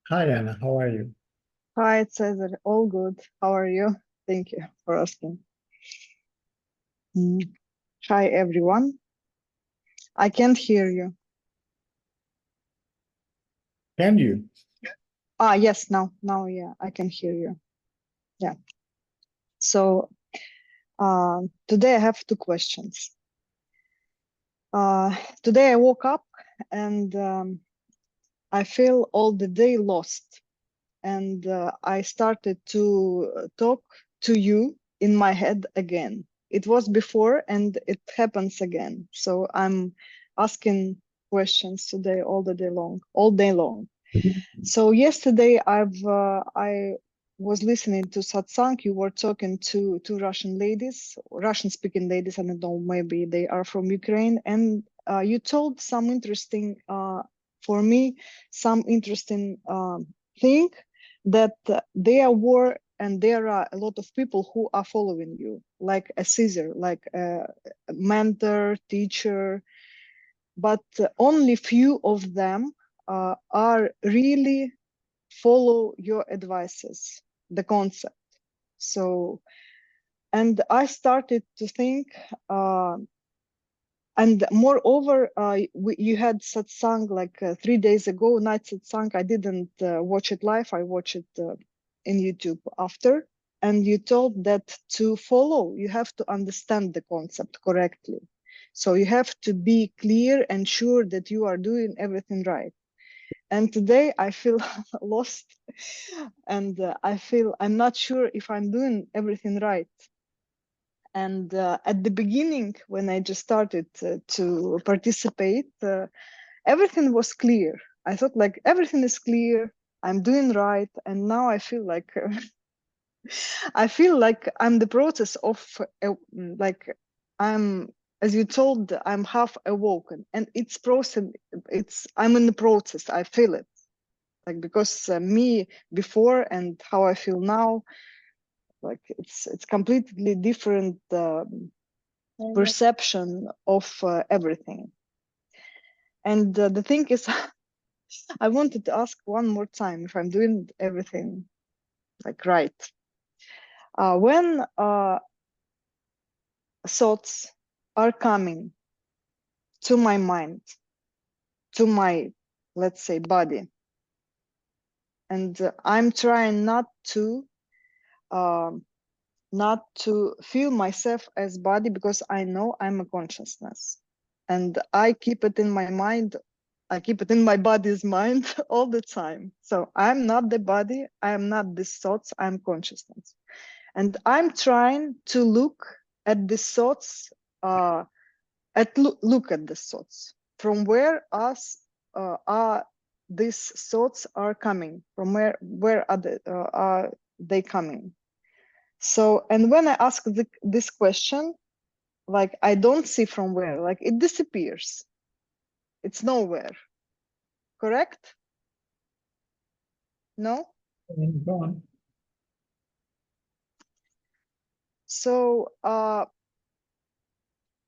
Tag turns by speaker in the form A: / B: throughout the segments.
A: Hi, Anna. How are you?
B: Hi, Cesar. All good. How are you? Thank you for asking. Mm. Hi, everyone. I can't hear you.
A: Can you?
B: Yes, now, yeah, I can hear you. Yeah. So, today I have two questions. Today I woke up and I feel all the day lost. And I started to talk to you in my head again. It was before and it happens again. So I'm asking questions today all day long. So yesterday I was listening to satsang. You were talking to two Russian ladies, Russian speaking ladies. I don't know, maybe they are from Ukraine. And you told some interesting, for me, some interesting thing that there were and there are a lot of people who are following you, like a Caesar, like a mentor, teacher, but only few of them are really follow your advices, the concept. So, and I started to think, and moreover, you had satsang like 3 days ago, night satsang. I didn't watch it live. I watched it in YouTube after. And you told that to follow, you have to understand the concept correctly. So you have to be clear and sure that you are doing everything right. And today I feel lost and I feel I'm not sure if I'm doing everything right. And at the beginning, when I just started to participate, everything was clear. I thought like everything is clear. I'm doing right. And now I feel like I feel like I'm the process of like I'm, as you told, I'm half awoken, and it's process. I'm in the process. I feel it, like because me before and how I feel now, like it's completely different perception of everything. And the thing is, I wanted to ask one more time if I'm doing everything like right. When thoughts are coming to my mind, to my, let's say, body, and I'm trying um, not to feel myself as body, because I know I'm a consciousness, and I keep it in my mind. I keep it in my body's mind all the time. So I'm not the body. I am not these thoughts. I'm consciousness, and I'm trying to look at the thoughts. Look at the thoughts from where are these thoughts are coming from, where are they coming. So, and when I ask this question, like I don't see from where, like it disappears, it's nowhere. Correct? No?
A: Go on.
B: So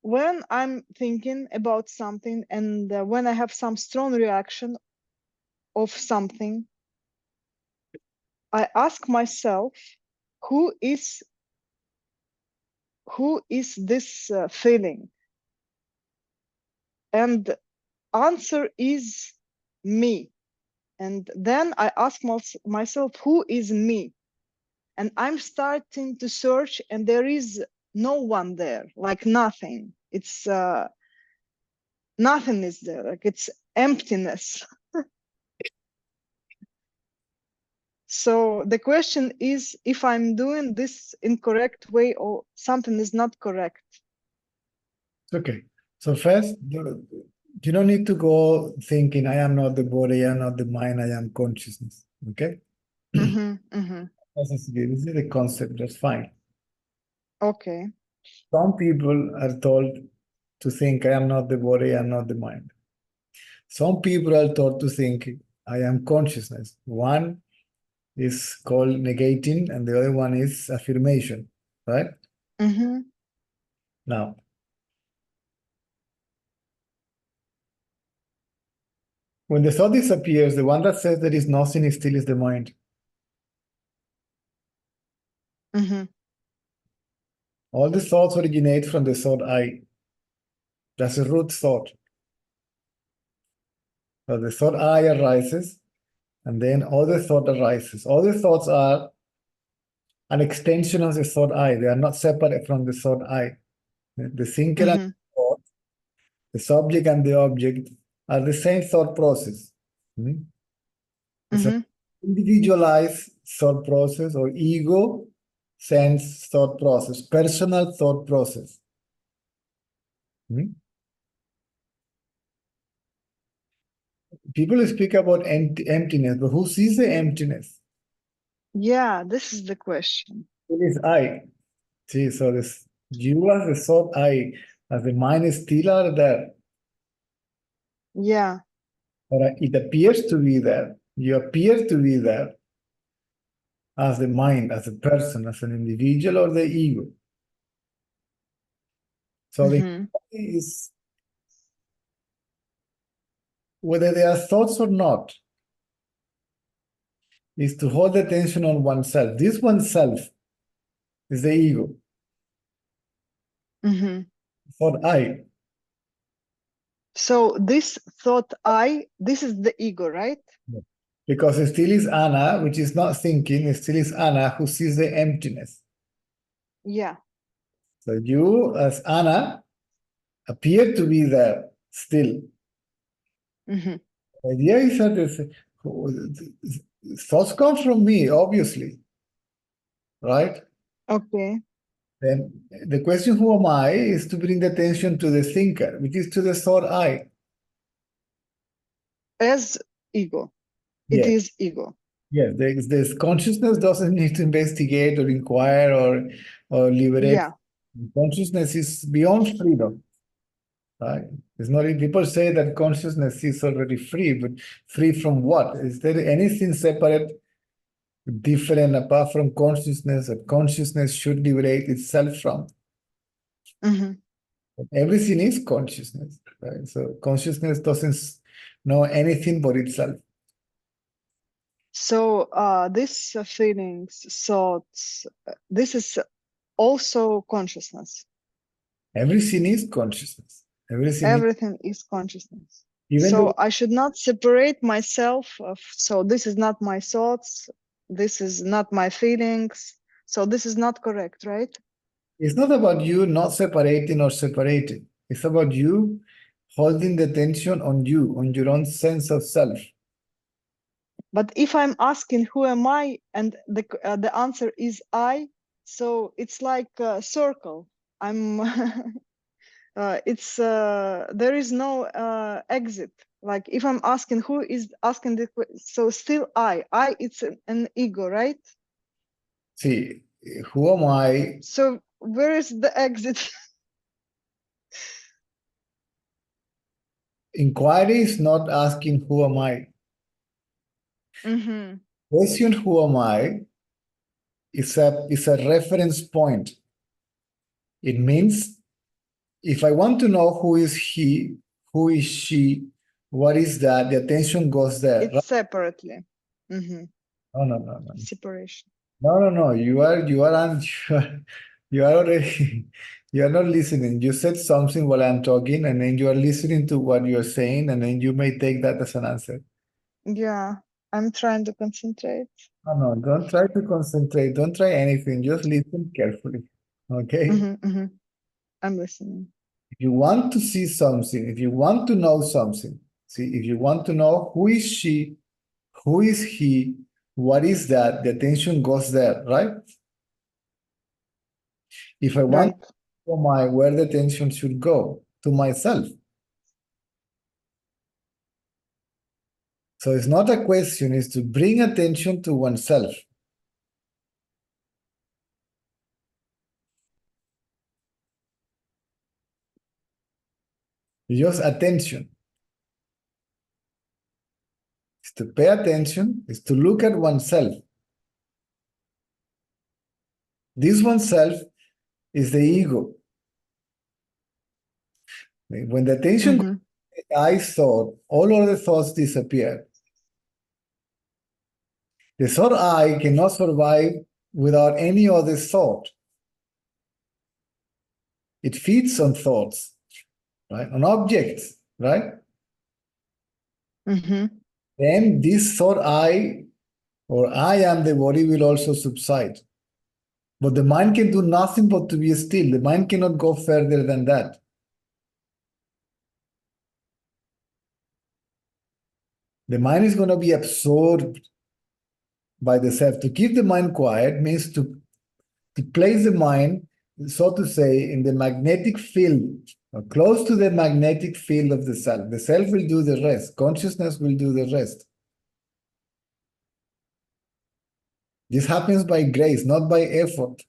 B: when I'm thinking about something, and when I have some strong reaction of something, I ask myself, who is this feeling? And answer is me. And then I ask myself, who is me? And I'm starting to search, and there is no one there, like nothing. It's nothing is there, like it's emptiness. So the question is if I'm doing this in correct way or something is not correct.
A: Okay. So first, you don't need to go thinking, I am not the body, I am not the mind, I am consciousness. Okay? This is the concept, that's fine.
B: Okay.
A: Some people are told to think, I am not the body, I am not the mind. Some people are taught to think, I am consciousness. One is called negating, and the other one is affirmation, right? Now, When the thought disappears, the one that says there is nothing still is the mind.
B: Mhm.
A: All the thoughts originate from the thought I. That's a root thought. So the thought I arises, and then other thought arises. All the thoughts are an extension of the thought I. They are not separate from the thought I. The thinker and
B: Mhm.
A: the thought, the subject and the object are the same thought process. It's an
B: Mhm.
A: individualized thought process or ego sense thought process, personal thought process. People speak about emptiness, but who sees the emptiness?
B: Yeah, this is the question.
A: It is I. See, so this you as the thought I, as the mind is still are there,
B: Yeah.
A: or it appears to be there. You appear to be there as the mind, as a person, as an individual, or the ego. So the
B: Mhm.
A: inquiry is whether they are thoughts or not, is to hold attention on oneself. This oneself is the ego,
B: Mhm.
A: thought I.
B: So this thought this is the ego, right?
A: Because it still is Anna, which is not thinking, it still is Anna who sees the emptiness.
B: Yeah.
A: So you, as Anna, appear to be there still.
B: Mhm.
A: The idea is that thoughts come from me, obviously, right?
B: Okay.
A: Then the question, who am I, is to bring the attention to the thinker, which is to the thought I.
B: As ego. It
A: Yes,
B: is ego.
A: yes. This consciousness doesn't need to investigate or inquire or liberate.
B: Yeah.
A: Consciousness is beyond freedom. Right? It's not. People say that consciousness is already free, but free from what? Is there anything separate, different, apart from consciousness that consciousness should liberate itself from?
B: Mhm.
A: Everything is consciousness, right? So consciousness doesn't know anything but itself.
B: So these feelings, thoughts, this is also consciousness.
A: Everything is consciousness. Everything is,
B: Everything is consciousness.
A: even
B: So
A: the,
B: I should not separate myself. So this is not my thoughts. This is not my feelings. So this is not correct, right?
A: it's not about you not separating or separating. It's about you holding the attention on you, on your own sense of self.
B: But if I'm asking who am I, and the answer is I, so it's like a circle. I'm. It's there is no exit. Like if I'm asking who is asking so still I it's an ego, right?
A: See, who am I?
B: So where is the exit?
A: Inquiry is not asking who am I.
B: Mm-hmm.
A: Question who am I is a reference point. It means if I want to know who is he, who is she, what is that, the attention goes there.
B: It's
A: Right?
B: separately. Mm-hmm.
A: No, no, no, no.
B: Separation.
A: No, no, no. You are already, you are not listening. You said something while I'm talking, and then you are listening to what you're saying, and then you may take that as an answer.
B: Yeah, I'm trying to concentrate.
A: No, no, don't try to concentrate. Don't try anything. Just listen carefully. Okay?
B: Mm-hmm, mm-hmm. I'm listening.
A: If you want to see something, if you want to know something, see, if you want to know who is she, who is he, what is that, the attention goes there, right? If I want
B: Right.
A: to know where the attention should go, to myself. So it's not a question, it's to bring attention to oneself. Just attention. It's to pay attention, it's to look at oneself. This oneself is the ego. When the attention
B: Mm-hmm.
A: I thought, all other thoughts disappear. The thought I cannot survive without any other thought. It feeds on thoughts, right? On objects, right?
B: Mm-hmm.
A: Then this thought I, or I am the body, will also subside. But the mind can do nothing but to be still. The mind cannot go further than that. The mind is going to be absorbed by the self. To keep the mind quiet means to place the mind, so to say, in the magnetic field, or close to the magnetic field of the self. The self will do the rest. Consciousness will do the rest. This happens by grace, not by effort.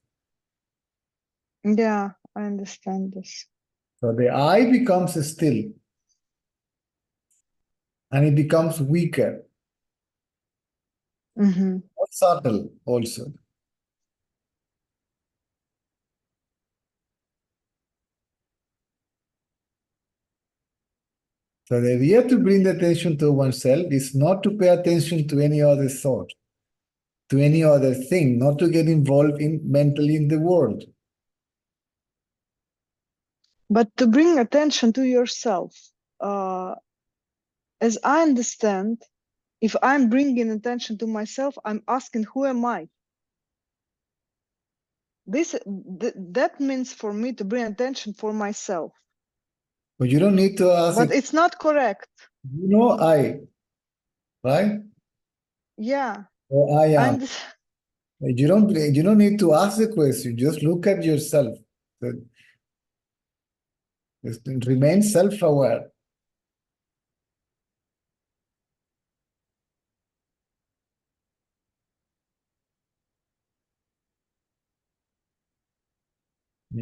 B: Yeah, I understand this.
A: So the I becomes still, and it becomes weaker,
B: Mm-hmm.
A: more subtle also. So the idea to bring the attention to oneself is not to pay attention to any other thought, to any other thing, not to get involved in mentally in the world.
B: But to bring attention to yourself, as I understand, if I'm bringing attention to myself, I'm asking, who am I? That means for me to bring attention for myself.
A: But you don't need to ask
B: But
A: it.
B: it's not correct.
A: You know I, right?
B: Yeah.
A: Or I am. You don't need to ask the question. Just look at yourself. Just remain self-aware.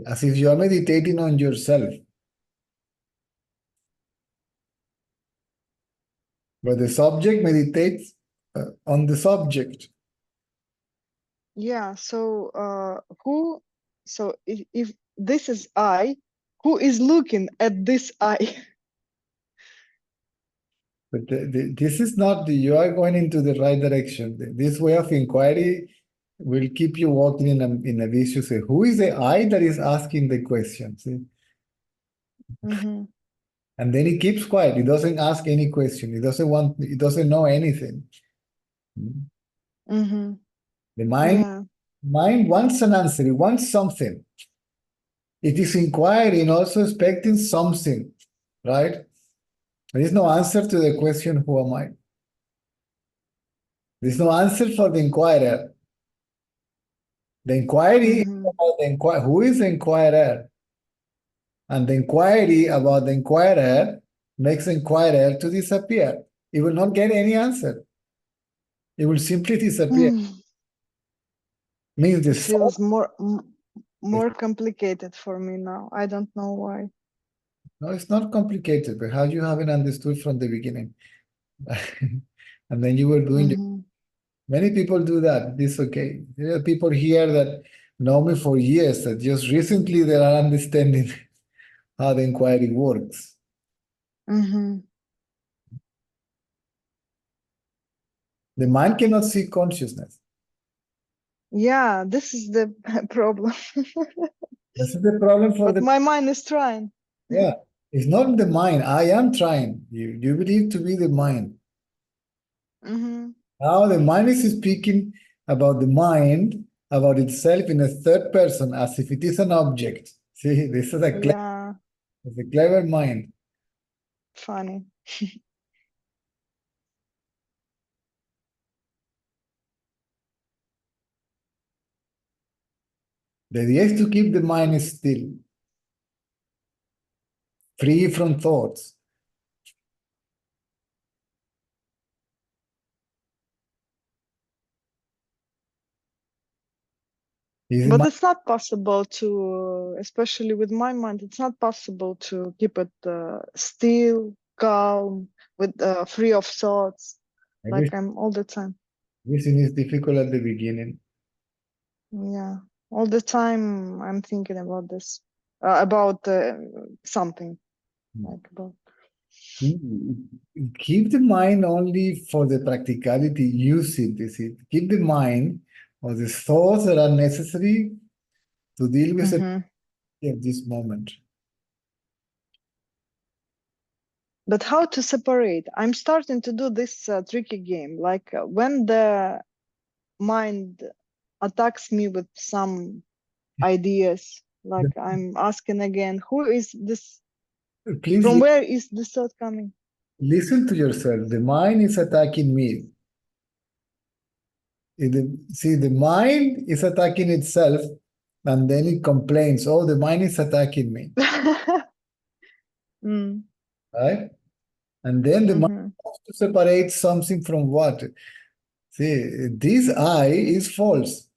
A: As if you are meditating on yourself. But the subject meditates on the subject.
B: Yeah. So if this is I, who is looking at this I?
A: But this is not, you are going into the right direction. This way of inquiry will keep you walking in a vicious way. Who is the I that is asking the question? See?
B: Mm-hmm.
A: And then he keeps quiet. He doesn't ask any question. He doesn't know anything.
B: Mm-hmm.
A: The mind,
B: Yeah.
A: mind wants an answer. It wants something. It is inquiring, also expecting something, right? There is no answer to the question, who am I? There is no answer for the inquirer. The inquiry is
B: Mm-hmm.
A: about who is the inquirer? And the inquiry about the inquirer makes the inquirer to disappear. It will not get any answer. It will simply disappear. Means the soul.
B: Feels more complicated for me now. I don't know why.
A: No, it's not complicated, but how you haven't understood from the beginning. And then you were doing it.
B: Mm-hmm.
A: Many people do that. It's okay. There are people here that know me for years that just recently they are understanding how the inquiry works.
B: Mm-hmm.
A: The mind cannot see consciousness.
B: Yeah, this is the problem.
A: This is the problem for
B: But
A: the,
B: my mind is trying.
A: yeah. It's not the mind. I am trying. You believe to be the mind.
B: Mm-hmm.
A: Now the mind is speaking about the mind, about itself in a third person, as if it is an object. See, this is
B: Yeah,
A: a clever mind.
B: funny.
A: The idea is to keep the mind still, free from thoughts.
B: But it's not possible to, especially with my mind, it's not possible to keep it still, calm, with free of thoughts, like I'm all the time.
A: Everything is difficult at the beginning.
B: Yeah, all the time I'm thinking about this, about something, like about.
A: Keep the mind only for the practicality, use it, is it. Keep the mind or the thoughts that are necessary to deal with
B: Mhm.
A: it at this moment.
B: But how to separate? I'm starting to do this tricky game. Like when the mind attacks me with some ideas, like I'm asking again, who is this?
A: Please
B: From where is this thought coming?
A: listen to yourself. The mind is attacking me. See, the mind is attacking itself, and then it complains, oh, the mind is attacking me,
B: Mm,
A: right? And then the mind
B: mhm,
A: wants to separate something from what? See, this I is false.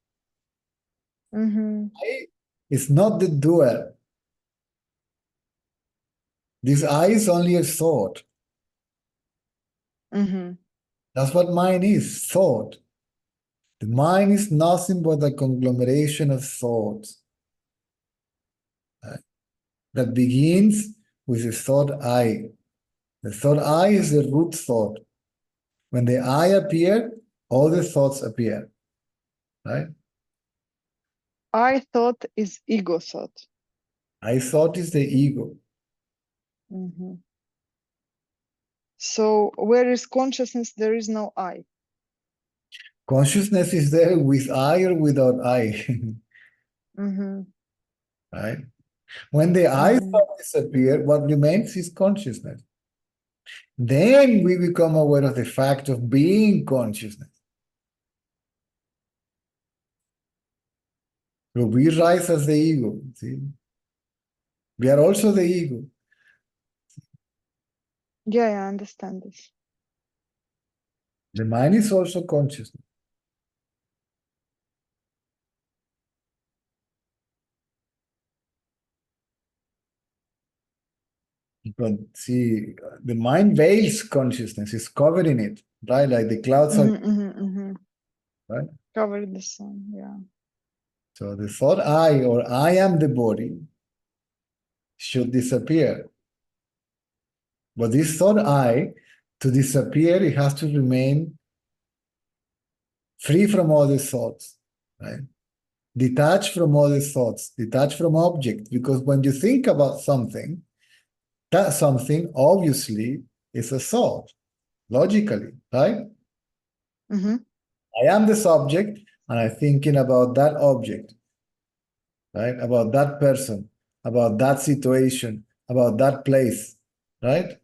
B: mhm,
A: I is not the doer. This I is only a thought.
B: mhm,
A: That's what mind is, thought. The mind is nothing but a conglomeration of thoughts, right, that begins with the thought I. The thought I is the root thought. When the I appear, all the thoughts appear, right?
B: I thought is ego thought.
A: I thought is the ego.
B: Mhm. So where is consciousness? There is no I.
A: Consciousness is there with I or without I,
B: Mhm,
A: right? When the I
B: mhm.
A: thought disappear, what remains is consciousness. Then we become aware of the fact of being consciousness. So we rise as the ego. See? We are also the ego.
B: Yeah, I understand this.
A: The mind is also consciousness. But see, the mind veils consciousness, is covered in it, right? Like the clouds are,
B: Mhm, mhm, mhm.
A: right?
B: Cover the sun. Yeah.
A: So the thought I or I am the body should disappear. But this thought I, to disappear, it has to remain free from all these thoughts, right? Detached from all these thoughts, detached from object. Because when you think about something, that something obviously is a thought, logically, right?
B: Mhm,
A: I am the subject and I'm thinking about that object, right? About that person, about that situation, about that place, right?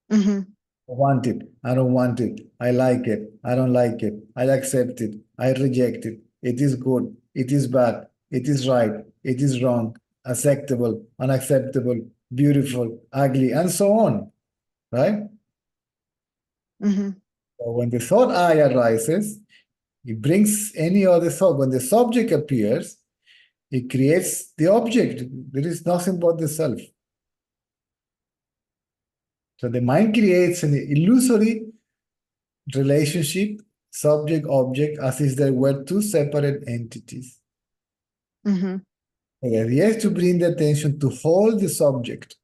B: mhm,
A: I want it. I don't want it. I like it. I don't like it. I accept it. I reject it. It is good. It is bad. It is right. It is wrong. Acceptable. Unacceptable. Beautiful. Ugly. And so on. Right?
B: mhm,
A: So when the thought I arises, it brings any other thought. When the subject appears, it creates the object. There is nothing but the self. So the mind creates an illusory relationship, subject, object, as if there were two separate entities.
B: mhm,
A: The idea is to bring the attention to hold the subject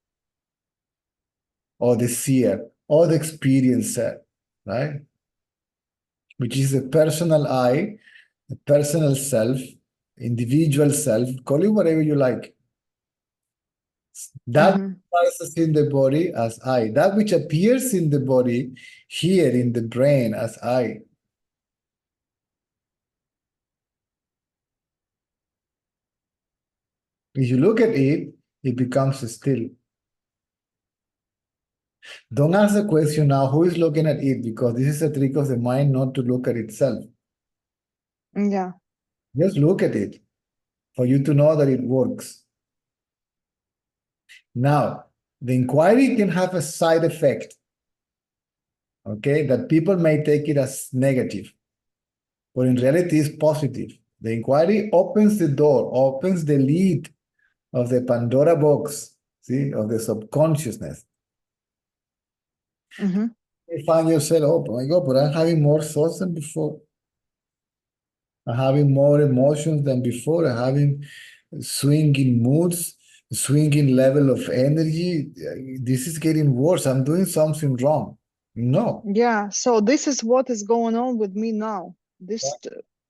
A: or the seer or the experiencer, right? Which is the personal I, the personal self, individual self, call it whatever you like. That
B: mhm,
A: arises in the body as I. That which appears in the body here in the brain as I. If you look at it, it becomes still. Don't ask the question now, who is looking at it? Because this is a trick of the mind not to look at itself.
B: yeah.
A: Just look at it for you to know that it works. Now, the inquiry can have a side effect, okay, that people may take it as negative, but in reality it's positive. The inquiry opens the door, opens the lid of the Pandora box, see, of the subconsciousness.
B: Mhm,
A: You find yourself, oh my God, but I'm having more thoughts than before. I'm having more emotions than before. I'm having swinging moods. swinging level of energy. This is getting worse. I'm doing something wrong. No.
B: Yeah, so this is what is going on with me now. This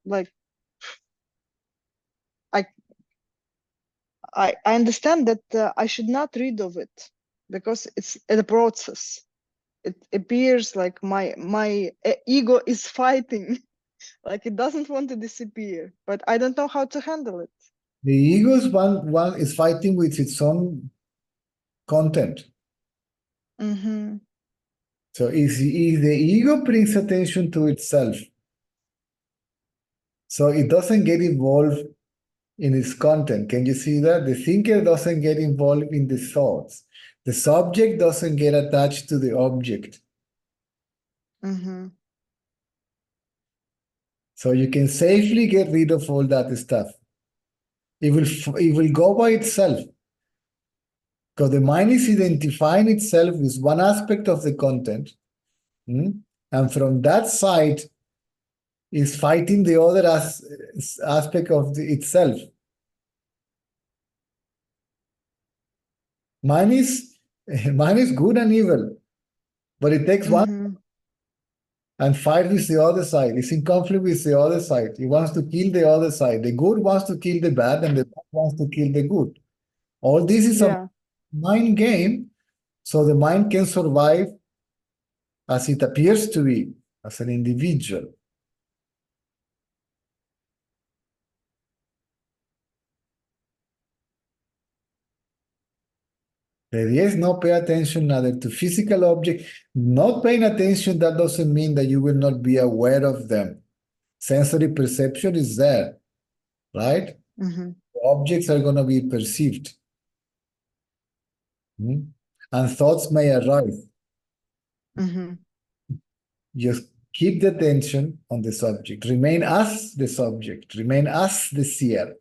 B: like I understand that I should not read of it because it's a process. It appears like my ego is fighting, like it doesn't want to disappear, but I don't know how to handle it.
A: The ego's one is fighting with its own content.
B: Mm-hmm.
A: So if the ego brings attention to itself, so it doesn't get involved in its content. Can you see that? The thinker doesn't get involved in the thoughts. The subject doesn't get attached to the object.
B: Mm-hmm.
A: So you can safely get rid of all that stuff. It will go by itself. Because the mind is identifying itself with one aspect of the content. And from that side is fighting the other aspect of itself. Mine is good and evil, but it takes one and fight with the other side. It's in conflict with the other side. It wants to kill the other side. The good wants to kill the bad, and the bad wants to kill the good. All this is a mind game, so the mind can survive as it appears to be, as an individual. The idea is not pay attention neither to physical objects. Not paying attention, that doesn't mean that you will not be aware of them. Sensory perception is there, right?
B: Mm-hmm.
A: The objects are going to be perceived. And thoughts may arise.
B: Mm-hmm.
A: Just keep the attention on the subject. Remain as the subject. Remain as the seer.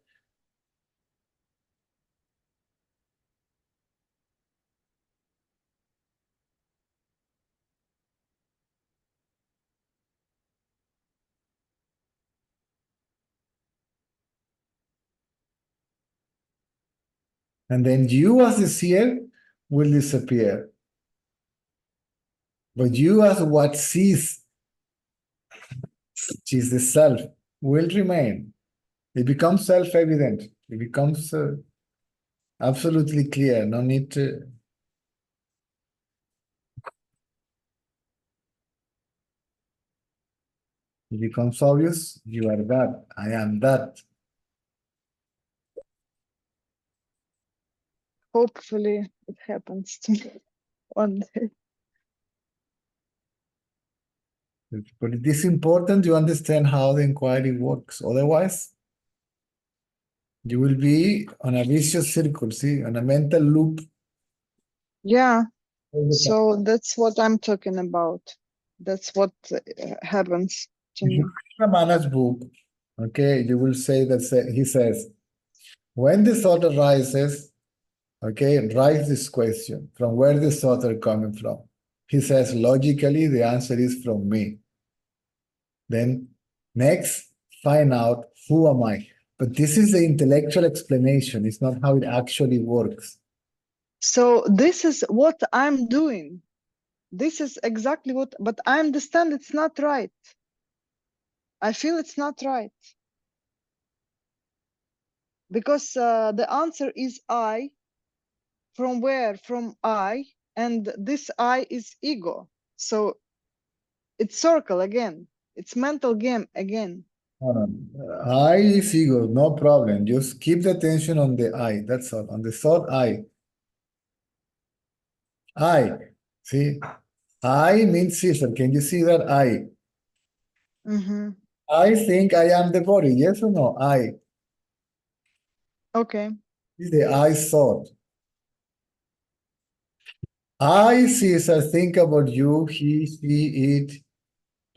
A: And then you as the seer will disappear. But you as what sees, which is the self, will remain. It becomes self-evident. It becomes absolutely clear. No need to... It becomes obvious. You are that. I am that.
B: Hopefully it happens to me one day.
A: But it is important to understand how the inquiry works. Otherwise, you will be on a vicious circle, see, on a mental loop.
B: Yeah, so that's what I'm talking about. That's what happens to me.
A: Ramana's book, okay, you will say that he says, when the thought arises, okay, write this question, from where the thought are coming from. He says, logically, the answer is from me. Then next, find out who am I. But this is the intellectual explanation. It's not how it actually works.
B: So this is what I'm doing. This is exactly what, but I understand it's not right. I feel it's not right. Because the answer is I. From where? From I. And this I is ego. So it's circle again. It's mental game again.
A: I is ego, no problem. Just keep the attention on the I. That's all. On the thought I. I. See? I means Caesar. Can you see that? I. I think I am the body. Yes or no? I.
B: Okay.
A: This is the I thought. I, Caesar, think about you, he, she, it,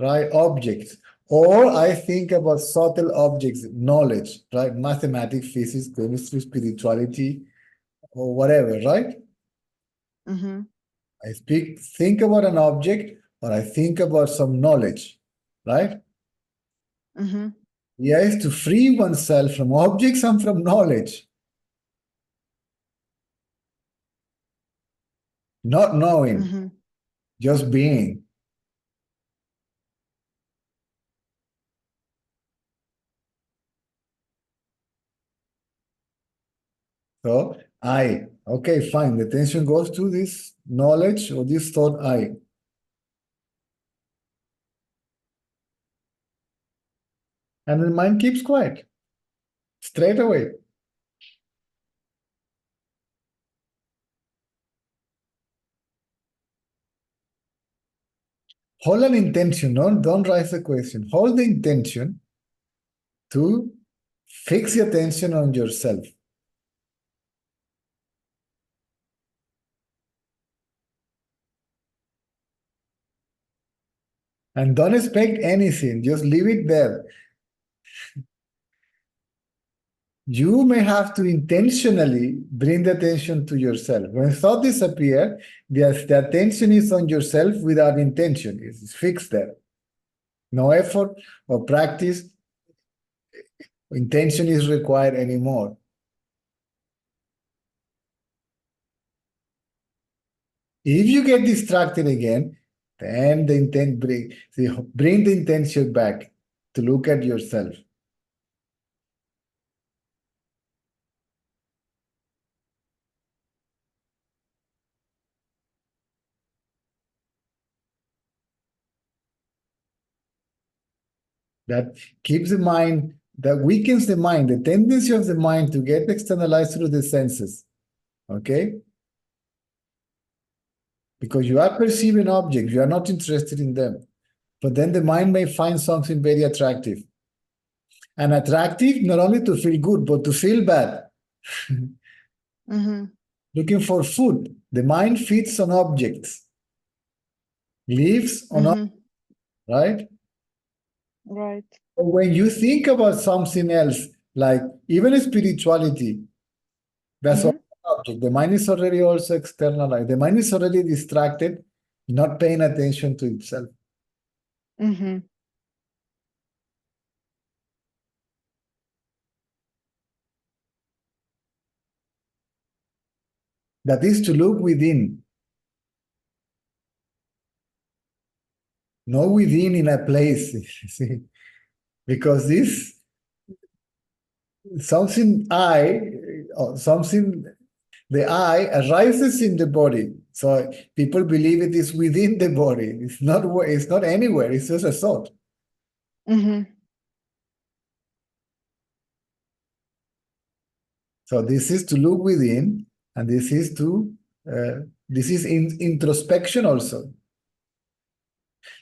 A: right? Objects. Or I think about subtle objects, knowledge, right? Mathematics, physics, chemistry, spirituality, or whatever, right? I think about an object, or I think about some knowledge, right? Yeah, is to free oneself from objects and from knowledge. not knowing,
B: Mhm.
A: just being. So I, okay, fine. The attention goes to this knowledge or this thought I. And the mind keeps quiet straight away. Hold an intention, don't raise the question. Hold the intention to fix your attention on yourself. And don't expect anything, just leave it there. You may have to intentionally bring the attention to yourself. When thought disappears, the attention is on yourself without intention. It's fixed there. No effort or practice, intention is required anymore. If you get distracted again, then bring the intention back to look at yourself. That keeps the mind, that weakens the mind, the tendency of the mind to get externalized through the senses. Okay? Because you are perceiving objects, you are not interested in them. But then the mind may find something very attractive. And attractive not only to feel good, but to feel bad.
B: Mm-hmm.
A: Looking for food. The mind feeds on objects, lives on
B: Mm-hmm.
A: objects, right?
B: Right.
A: When you think about something else, like even spirituality, that's
B: Mm-hmm.
A: also an object. The mind is already also externalized. The mind is already distracted, not paying attention to itself.
B: Mm-hmm.
A: That is to look within. Not within in a place. See? Because this something the I arises in the body. So people believe it is within the body. It's not anywhere, it's just a thought.
B: Mm-hmm.
A: So this is to look within, and this is introspection also.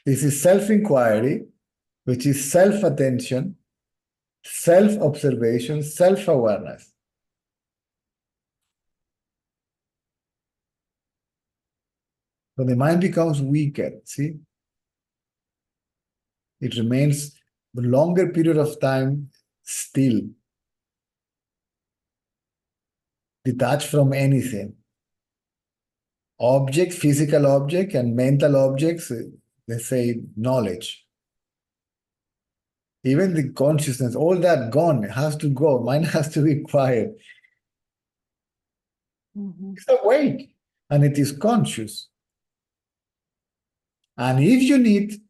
A: This is self-inquiry, which is self-attention, self-observation, self-awareness. So the mind becomes weaker, see? It remains a longer period of time still, detached from anything. Object, physical object, and mental objects, let's say knowledge. Even the consciousness, all that gone, has to go. Mind has to be quiet.
B: Mm-hmm.
A: It's awake and it is conscious. And if you need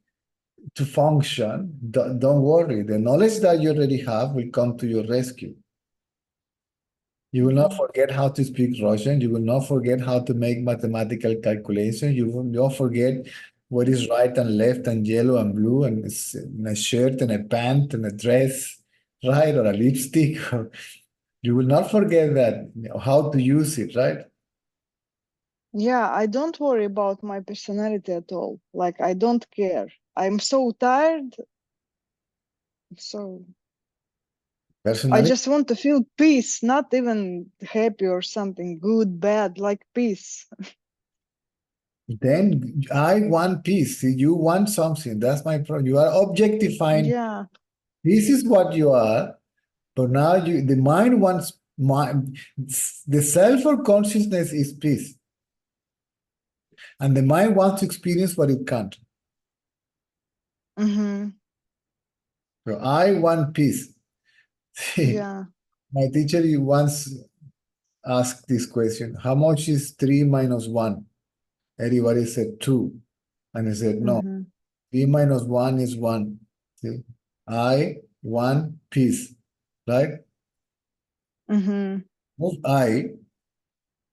A: to function, don't worry. The knowledge that you already have will come to your rescue. You will not forget how to speak Russian. You will not forget how to make mathematical calculations. You will not forget what is right and left and yellow and blue and a shirt and a pant and a dress, right? Or a lipstick. You will not forget that, how to use it, right?
B: Yeah, I don't worry about my personality at all. Like, I don't care. I'm so tired. So I
A: Personality.
B: just want to feel peace, not even happy or something good, bad, like peace.
A: Then I want peace. See, you want something. That's my problem. You are objectifying.
B: Yeah.
A: This is what you are. But now the mind wants the self or consciousness is peace. And the mind wants to experience what it can't.
B: Mm-hmm.
A: So I want peace.
B: Yeah.
A: My teacher once asked this question: how much is 3 minus 1? everybody said 2. And I said, no,
B: Mm-hmm.
A: 3 minus 1 is 1. See? I, 1, peace. Right?
B: Mm-hmm.
A: Move I.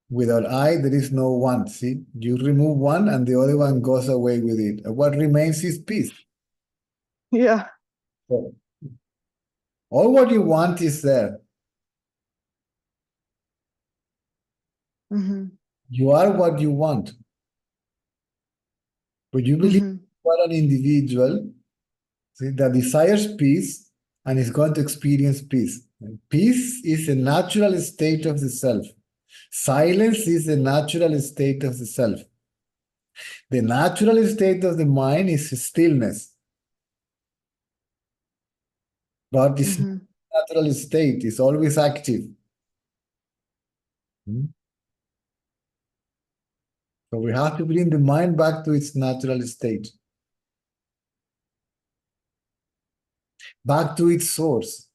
A: Without I, there is no 1. See? You remove 1 and the other one goes away with it. And what remains is peace.
B: Yeah.
A: So, all what you want is there.
B: Mm-hmm.
A: You are what you want. But you believe
B: Mm-hmm.
A: you are an individual, see, that desires peace and is going to experience peace. And peace is a natural state of the self. Silence is a natural state of the self. The natural state of the mind is stillness. But this
B: Mm-hmm.
A: natural state is always active. Hmm? So we have to bring the mind back to its natural state, back to its source.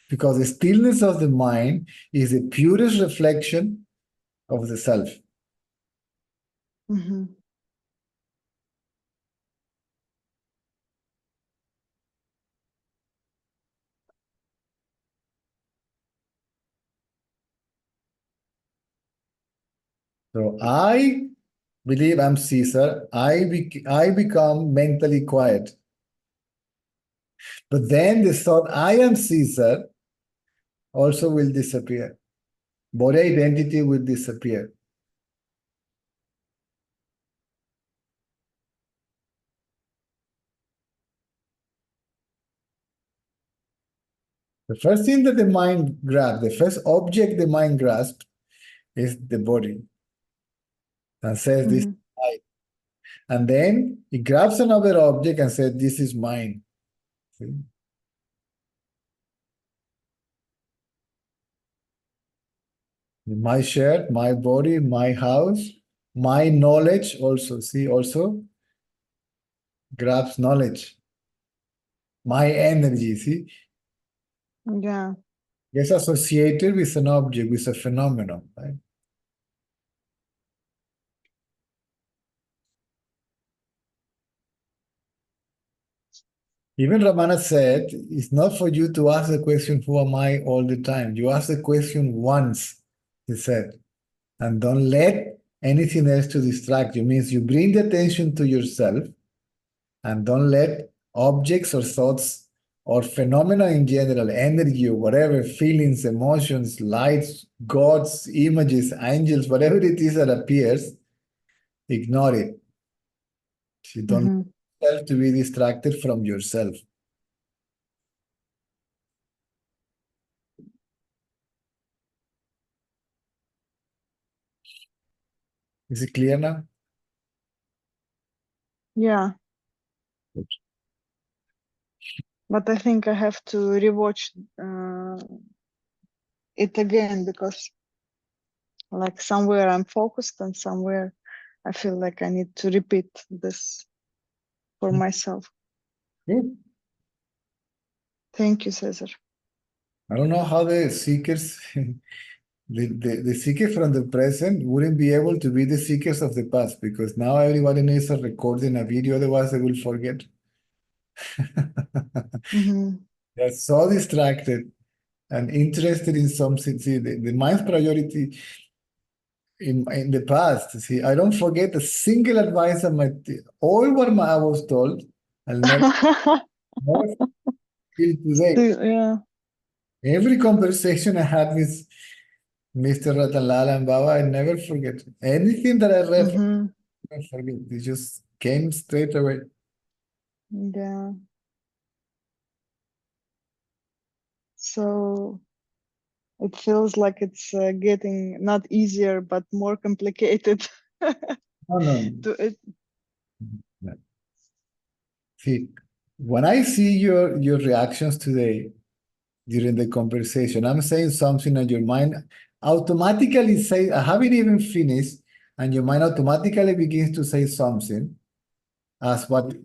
A: Because the stillness of the mind is the purest reflection of the self.
B: Mm-hmm.
A: So I believe I'm Caesar. I become mentally quiet. But then the thought I am Caesar also will disappear. Body identity will disappear. The first thing that the mind grabs, the first object the mind grasps is the body and says, this is
B: Mm-hmm.
A: I. And then it grabs another object and says, this is mine. See? My shirt, my body, my house, my knowledge also, see, also grabs knowledge. My energy, see,
B: Yeah.
A: gets associated with an object, with a phenomenon, right? Even Ramana said, it's not for you to ask the question, who am I, all the time. You ask the question once, he said, and don't let anything else to distract you. Means you bring the attention to yourself and don't let objects or thoughts or phenomena in general, energy or whatever, feelings, emotions, lights, gods, images, angels, whatever it is that appears, ignore it. You don't
B: Mm-hmm.
A: have to be distracted from yourself. Is it clear now?
B: Yeah. But I think I have to rewatch it again because like somewhere I'm focused and somewhere I feel like I need to repeat this for myself.
A: Good.
B: Thank you, Cesar.
A: I don't know how the seekers, the seekers from the present wouldn't be able to be the seekers of the past because now everybody needs a recording, a video, otherwise they will forget.
B: Mm-hmm.
A: They're so distracted and interested in something. See, the mind's priority in the past. See, I don't forget a single advice of all what I was told, I'll never feel today.
B: Yeah.
A: Every conversation I had with Mr. Ratanlal and Baba, I never forget. Anything that I read,
B: Mm-hmm.
A: I never forget. It just came straight away.
B: Yeah. So it feels like it's getting not easier but more complicated.
A: No, no. No. See, when I see your reactions today during the conversation, I'm saying something and your mind automatically say, I haven't even finished, and your mind automatically begins to say something as what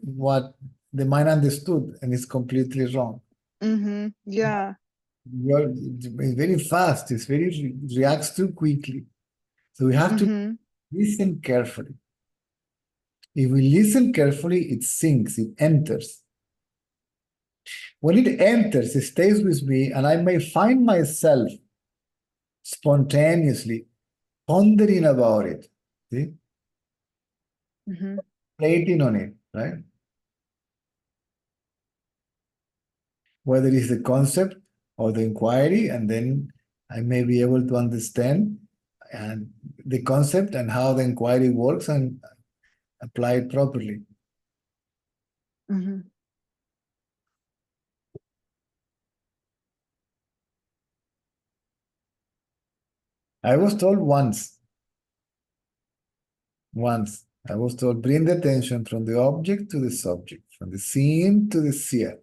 A: the mind understood, and it's completely wrong.
B: Mm-hmm. Yeah.
A: It's very fast, it's very reacts too quickly. So we have to
B: Mm-hmm.
A: Listen carefully. If we listen carefully, it sinks, it enters. When it enters, it stays with me, and I may find myself spontaneously pondering about it, see? Plating on it, right? Whether it's the concept or the inquiry, and then I may be able to understand and the concept and how the inquiry works and apply it properly. I was told once, I was told, bring the attention from the object to the subject, from the seen to the seer.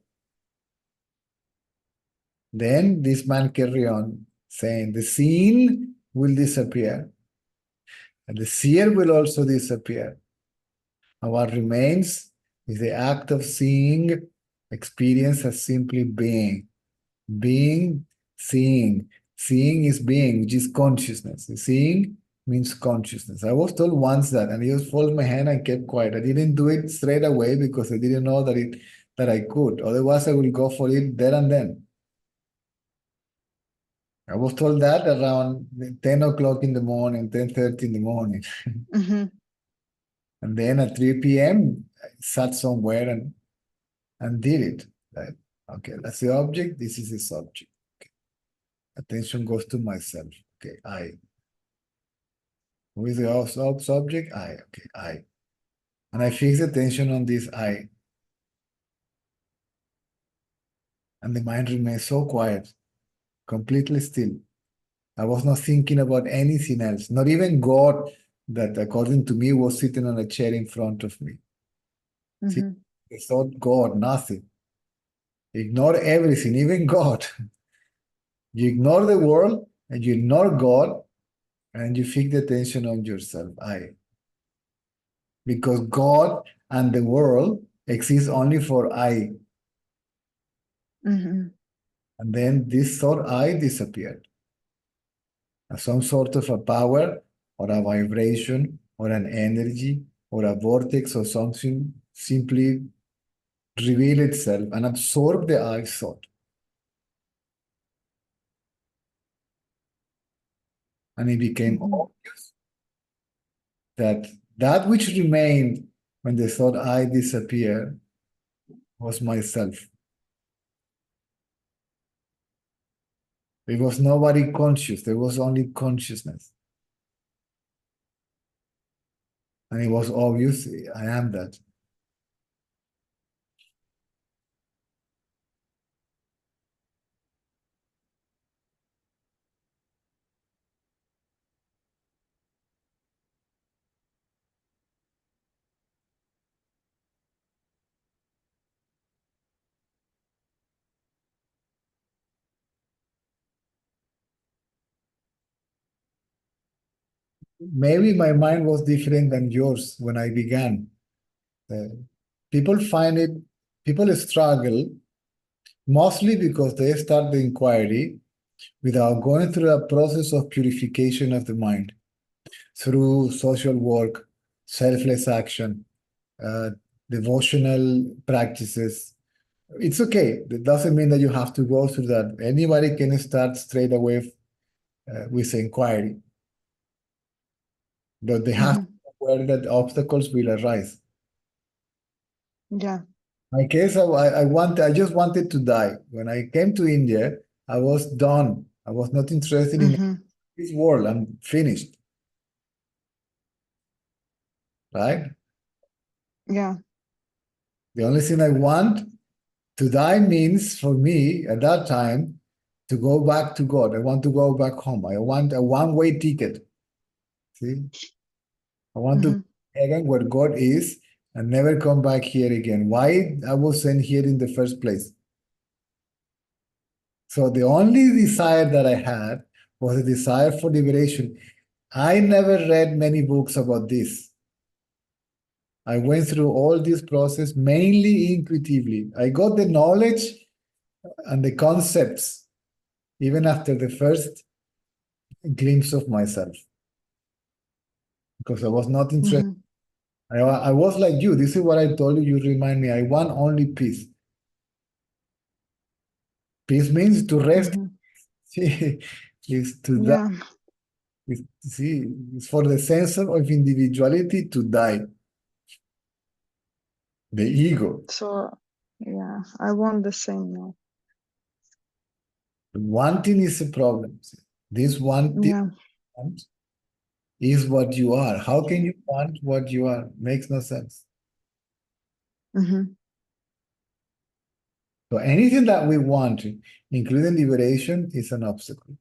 A: Then this man carried on saying, the seen will disappear, and the seer will also disappear. And what remains is the act of seeing experience as simply being. Being, seeing. Seeing is being, which is consciousness. Seeing means consciousness. I was told once that, and I just folded my hand and kept quiet. I didn't do it straight away because I didn't know that I could. Otherwise, I would go for it there and then. I was told that around 10 o'clock in the morning, 10:30 in the morning. And then at 3 p.m., I sat somewhere and did it. Right? Okay, that's the object. This is the subject. Okay. Attention goes to myself. Okay, I. Who is the subject? I. Okay, I. And I fix attention on this I. And the mind remains so quiet, completely still. I was not thinking about anything else, not even God, that according to me was sitting on a chair in front of me. See, I thought God, nothing. Ignore everything, even God. You ignore the world and you ignore God and you fix the attention on yourself, I. Because God and the world exist only for I. And then this thought I disappeared. As some sort of a power or a vibration or an energy or a vortex or something simply reveal itself and absorb the I thought. And it became obvious that that which remained when the thought I disappeared was myself. There was nobody conscious, there was only consciousness. And it was obvious, I am that. Maybe my mind was different than yours when I began. People struggle mostly because they start the inquiry without going through a process of purification of the mind through social work, selfless action, devotional practices. It's okay. It doesn't mean that you have to go through that. Anybody can start straight away with inquiry. But they have to be aware that obstacles will arise.
B: Yeah.
A: My case, I just wanted to die. When I came to India, I was done. I was not interested in this world. I'm finished. Right?
B: Yeah.
A: The only thing I want to die means for me at that time to go back to God. I want to go back home. I want a one-way ticket. See? I want to heaven where God is and never come back here again. Why I was sent here in the first place? So the only desire that I had was a desire for liberation. I never read many books about this. I went through all this process mainly intuitively. I got the knowledge and the concepts even after the first glimpse of myself. because I was not interested.
B: Mhm.
A: I was like you. This is what I told you. You remind me. I want only peace. Peace means to rest.
B: Mhm.
A: See, is to die.
B: Yeah.
A: See, it's for the sense of individuality to die. The ego.
B: So yeah, I want the same now.
A: Wanting is a problem. See, this wanting
B: Yeah.
A: is what you are. How can you want what you are? Makes no sense.
B: Mhm.
A: So anything that we want, including liberation, is an obstacle.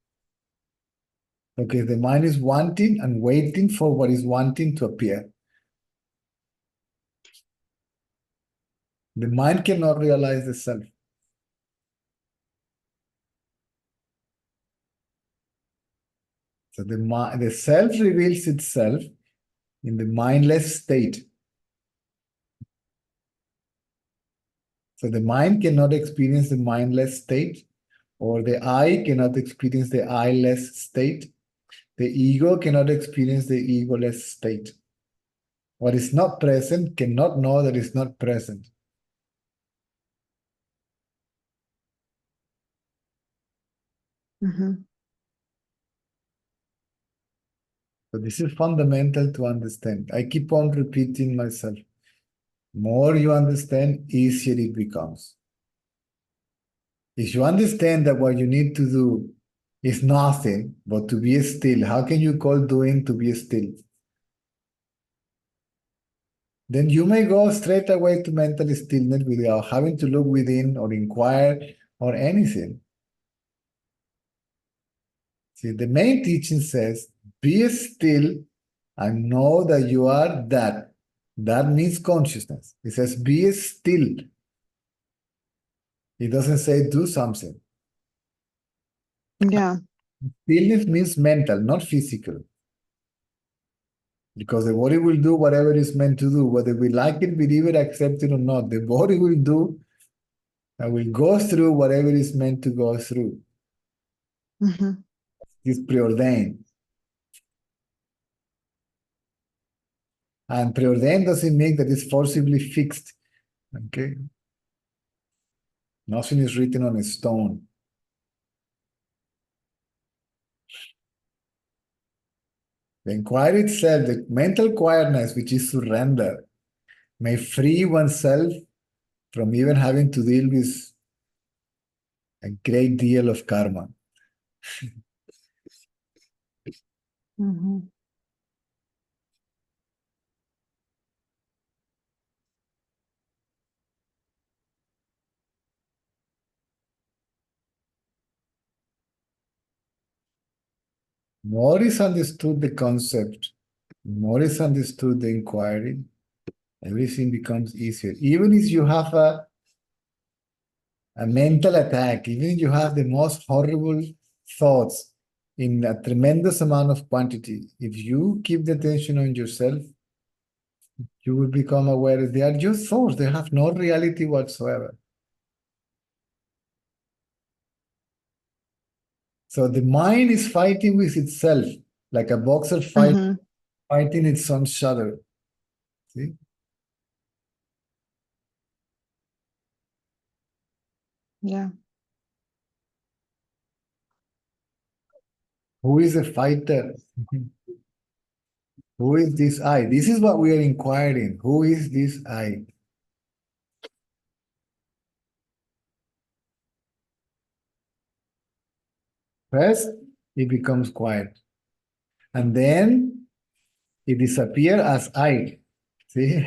A: Okay, the mind is wanting and waiting for what is wanting to appear. The mind cannot realize the self. So the self reveals itself in the mindless state. So the mind cannot experience the mindless state, or the I cannot experience the I-less state. The ego cannot experience the egoless state. What is not present cannot know that it's not present.
B: Mhm.
A: So this is fundamental to understand. I keep on repeating myself. More you understand, easier it becomes. If you understand that what you need to do is nothing but to be still, how can you call doing to be still? Then you may go straight away to mental stillness without having to look within or inquire or anything. See, the main teaching says, be still and know that you are that. That means consciousness. It says, be still. It doesn't say do something.
B: Yeah.
A: Stillness means mental, not physical. Because the body will do whatever it's meant to do, whether we like it, believe it, accept it or not. The body will do and will go through whatever it's meant to go through.
B: Mhm.
A: It's preordained. And preordained doesn't mean that it's forcibly fixed. Okay? Nothing is written on a stone. The inquiry itself, the mental quietness, which is surrender, may free oneself from even having to deal with a great deal of karma.
B: Mhm.
A: More is understood the concept, more is understood the inquiry, everything becomes easier. Even if you have a mental attack, even if you have the most horrible thoughts in a tremendous amount of quantity, if you keep the attention on yourself, you will become aware that they are just thoughts, they have no reality whatsoever. So the mind is fighting with itself, like a boxer
B: Mhm.
A: fighting its own shadow. See?
B: Yeah.
A: Who is the fighter? Who is this I? This is what we are inquiring. Who is this I? First, it becomes quiet. And then it disappears as I. See?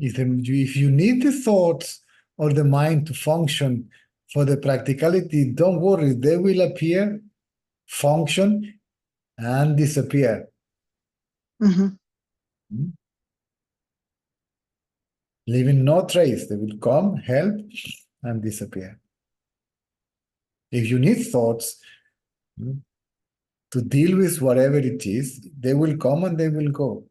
A: If you need the thoughts or the mind to function for the practicality, don't worry, they will appear, function, and disappear.
B: Mhm.
A: Leaving no trace. They will come, help, and disappear. If you need thoughts to deal with whatever it is, they will come and they will go.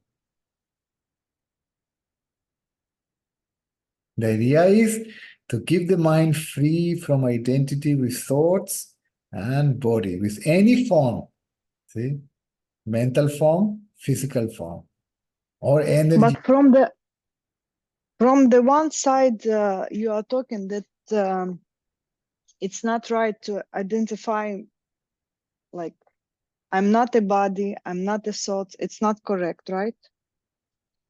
A: The idea is to keep the mind free from identity with thoughts and body, with any form. See? Mental form, physical form, or energy.
B: But from the one side, you are talking that it's not right to identify, like, I'm not a body, I'm not a thought. It's not correct, right?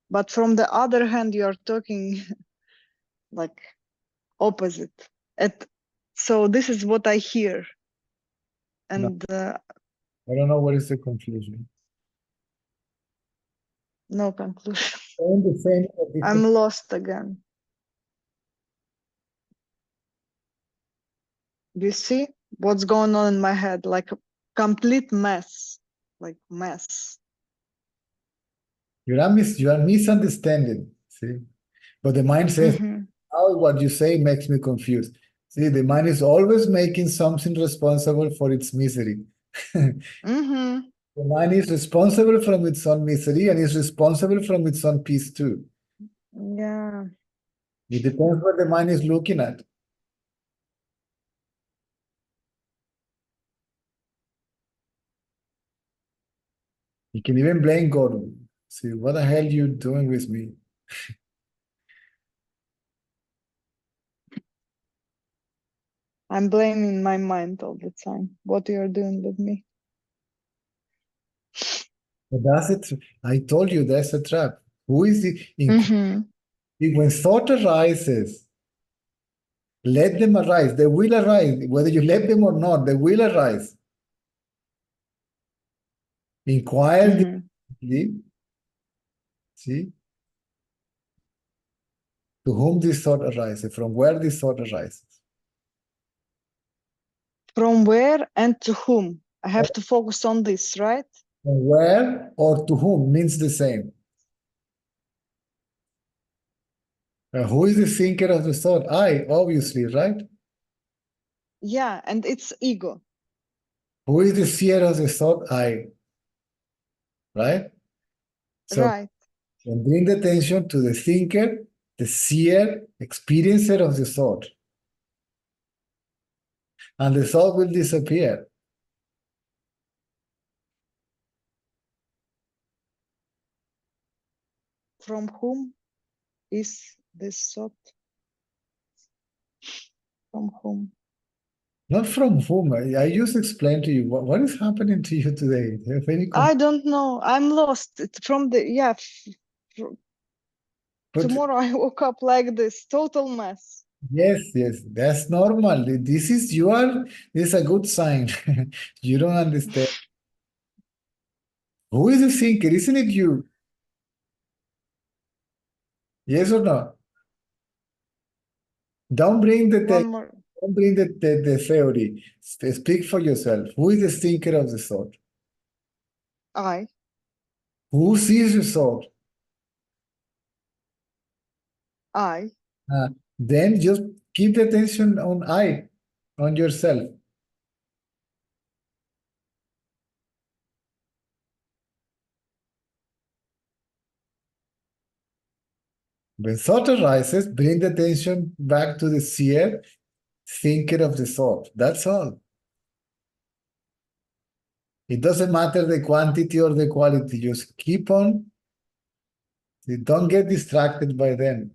B: But from the other hand, you're talking like opposite. So this is what I hear. And
A: I don't know what is the confusion.
B: no conclusion.
A: The same
B: I'm lost again. Do you see what's going on in my head? Like a complete mess, like mess.
A: You are misunderstanding. See, but the mind says, "Oh, what you say makes me confused." See, the mind is always making something responsible for its misery. The mind is responsible from its own misery and is responsible from its own peace too.
B: Yeah.
A: It depends what the mind is looking at. You can even blame God. See, what the hell you doing with me?
B: I'm blaming my mind all the time. What you're doing with me.
A: But that's it. I told you that's a trap. Who is the when thought arises, let them arise. They will arise. Whether you let them or not, they will arise. Inquire deeply. See? To whom this thought arises, from where this thought arises.
B: From where and to whom? I have to focus on this, right?
A: From where or to whom means the same. Who is the thinker of the thought? I, obviously, right?
B: Yeah, and it's ego.
A: Who is the seer of the thought? I, right? So,
B: Right.
A: and bring the attention to the thinker, the seer, experiencer of the thought. And the thought will disappear.
B: From whom is this thought? From whom?
A: Not from whom. I just explained to you what is happening to you today.
B: I don't know. I'm lost. It's from the, yeah.
A: But
B: Tomorrow I woke up like this, total mess.
A: yes, that's normal. This is a good sign. You don't understand. Who is the thinker? Isn't it you? Yes or no? Don't bring the
B: One more.
A: don't bring the theory. Speak for yourself. Who is the thinker of the thought?
B: I.
A: Who sees the thought?
B: I.
A: Then just keep the attention on I, on yourself. When thought arises, bring the attention back to the seer, thinker of the thought. That's all. It doesn't matter the quantity or the quality. Just keep on. Don't get distracted by them.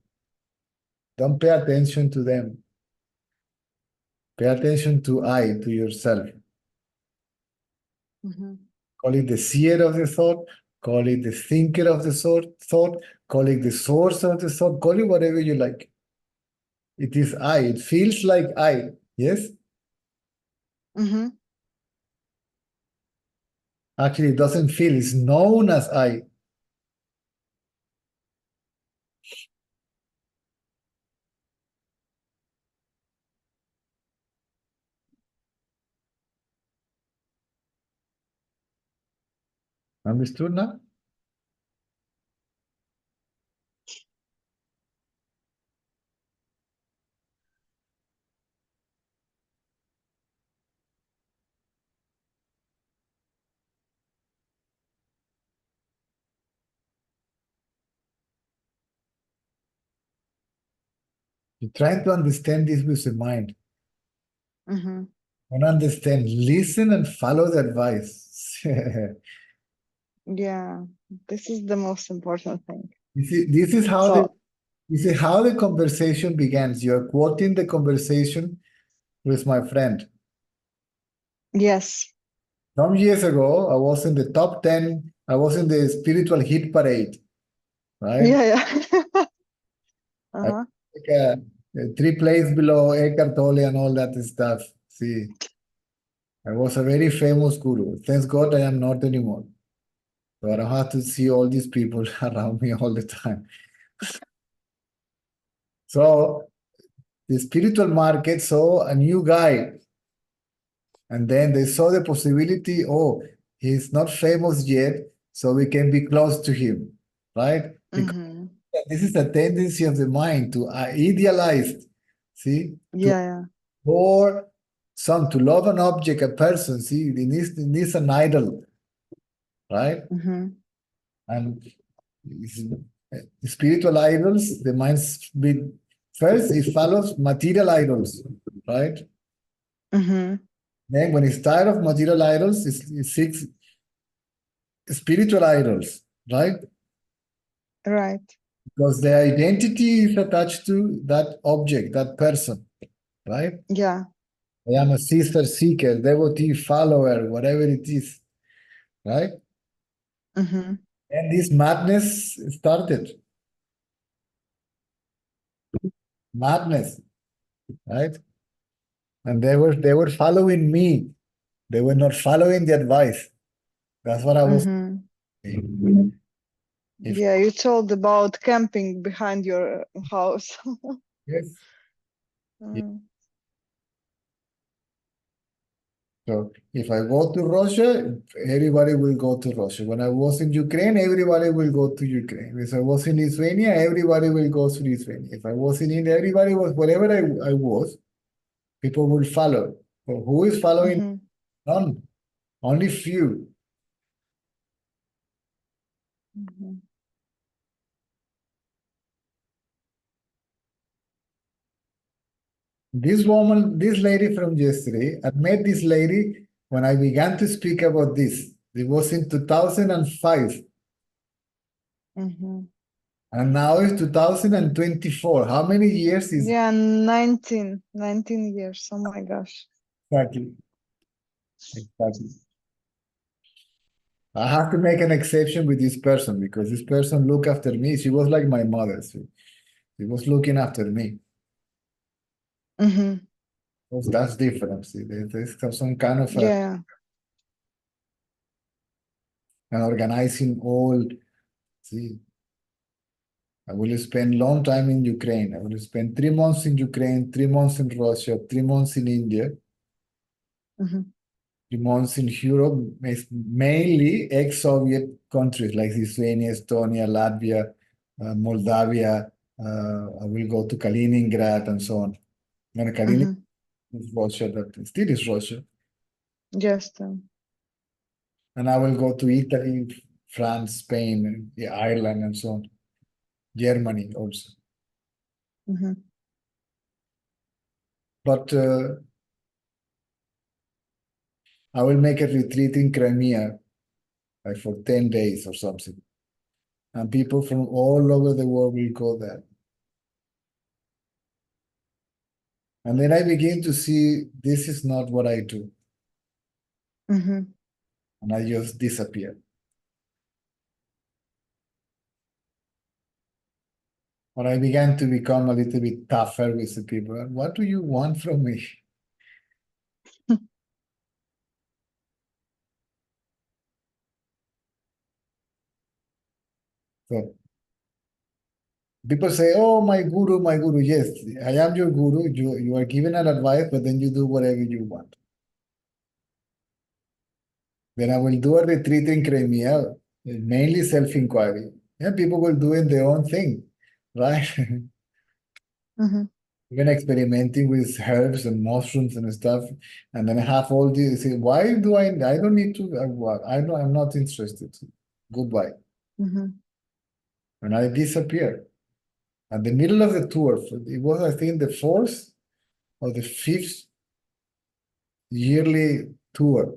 A: Don't pay attention to them. Pay attention to I, to yourself. Call it the seer of the thought. Call it the thinker of the thought. Call it the source of the thought. Call it whatever you like. It is I. It feels like I. Yes? Actually, it doesn't feel. It's known as I. Understood now? You're trying to understand this with the mind.
B: Mhm.
A: And understand, listen and follow the advice.
B: Yeah, this is the most important thing.
A: This is how
B: So
A: the conversation begins. You're quoting the conversation with my friend.
B: yes,
A: Some years ago, I was in the top 10. I was in the spiritual hit parade, right?
B: yeah.
A: I
B: Uh-huh.
A: think, three places below Eckhart Tolle and all that stuff. See, I was a very famous guru. Thanks God I am not anymore. So I don't have to see all these people around me all the time. So the spiritual market saw a new guy, and then they saw the possibility, oh, he's not famous yet, so we can be close to him, right? Because
B: Mhm.
A: this is a tendency of the mind to idealize, see, to
B: Yeah,
A: or to love an object, a person, see, it needs an idol, right?
B: yeah. Mhm.
A: And spiritual idols, the mind's bit first, it follows material idols, right?
B: Mhm.
A: Then when it's tired of material idols, it seeks spiritual idols, right?
B: Right.
A: Because their identity is attached to that object, that person, right?
B: Yeah.
A: I am a sister seeker, devotee, follower, whatever it is, right?
B: Mhm.
A: And this madness started. Madness, right? And they were following me. They were not following the advice. That's what I was
B: Mhm.
A: saying. If
B: Yeah, you told about camping behind your house.
A: yes,
B: Mm.
A: so if I go to Russia, everybody will go to Russia. When I was in Ukraine, everybody will go to Ukraine. If I was in Lithuania, everybody will go to Lithuania. If I was in India, everybody was wherever I was, people will follow. So who is following?
B: Mhm.
A: None. Only few.
B: Mhm.
A: This woman, this lady from yesterday, I met this lady when I began to speak about this. It was in 2005,
B: Mhm.
A: and now it's 2024. How many years is
B: Yeah, 19 years. Oh my gosh.
A: exactly? Exactly. I have to make an exception with this person because this person looked after me. She was like my mother. She was looking after me.
B: Mhm.
A: So that's different. See, there's some kind of
B: Yeah.
A: an organizing all. See, I will spend long time in Ukraine. I will spend 3 months in Ukraine, 3 months in Russia, 3 months in India,
B: Mhm.
A: 3 months in Europe, mainly ex-Soviet countries like Lithuania, Estonia, Latvia, Moldavia. I will go to Kaliningrad and so on. And Kaliningrad
B: Mhm.
A: is Russia, that still is Russia.
B: Yes.
A: And I will go to Italy, France, Spain, Ireland, and so on. Germany also.
B: Mhm.
A: But I will make a retreat in Crimea like for 10 days or something. And people from all over the world will go there. And then I begin to see this is not what I do.
B: Mhm.
A: And I just disappear. When I began to become a little bit tougher with the people, what do you want from me? So people say, oh, my guru, my guru. Yes, I am your guru. You are given an advice, but then you do whatever you want. Then I will do a retreat in Crimea, mainly self-inquiry. Yeah, people will doing their own thing, right?
B: Mhm.
A: Even experimenting with herbs and mushrooms and stuff, and then I have all these. Say, why do I? I don't need to. I don't. I'm not interested. Goodbye.
B: Mhm.
A: And I disappear at the middle of the tour. It was, I think, the fourth or the fifth yearly tour,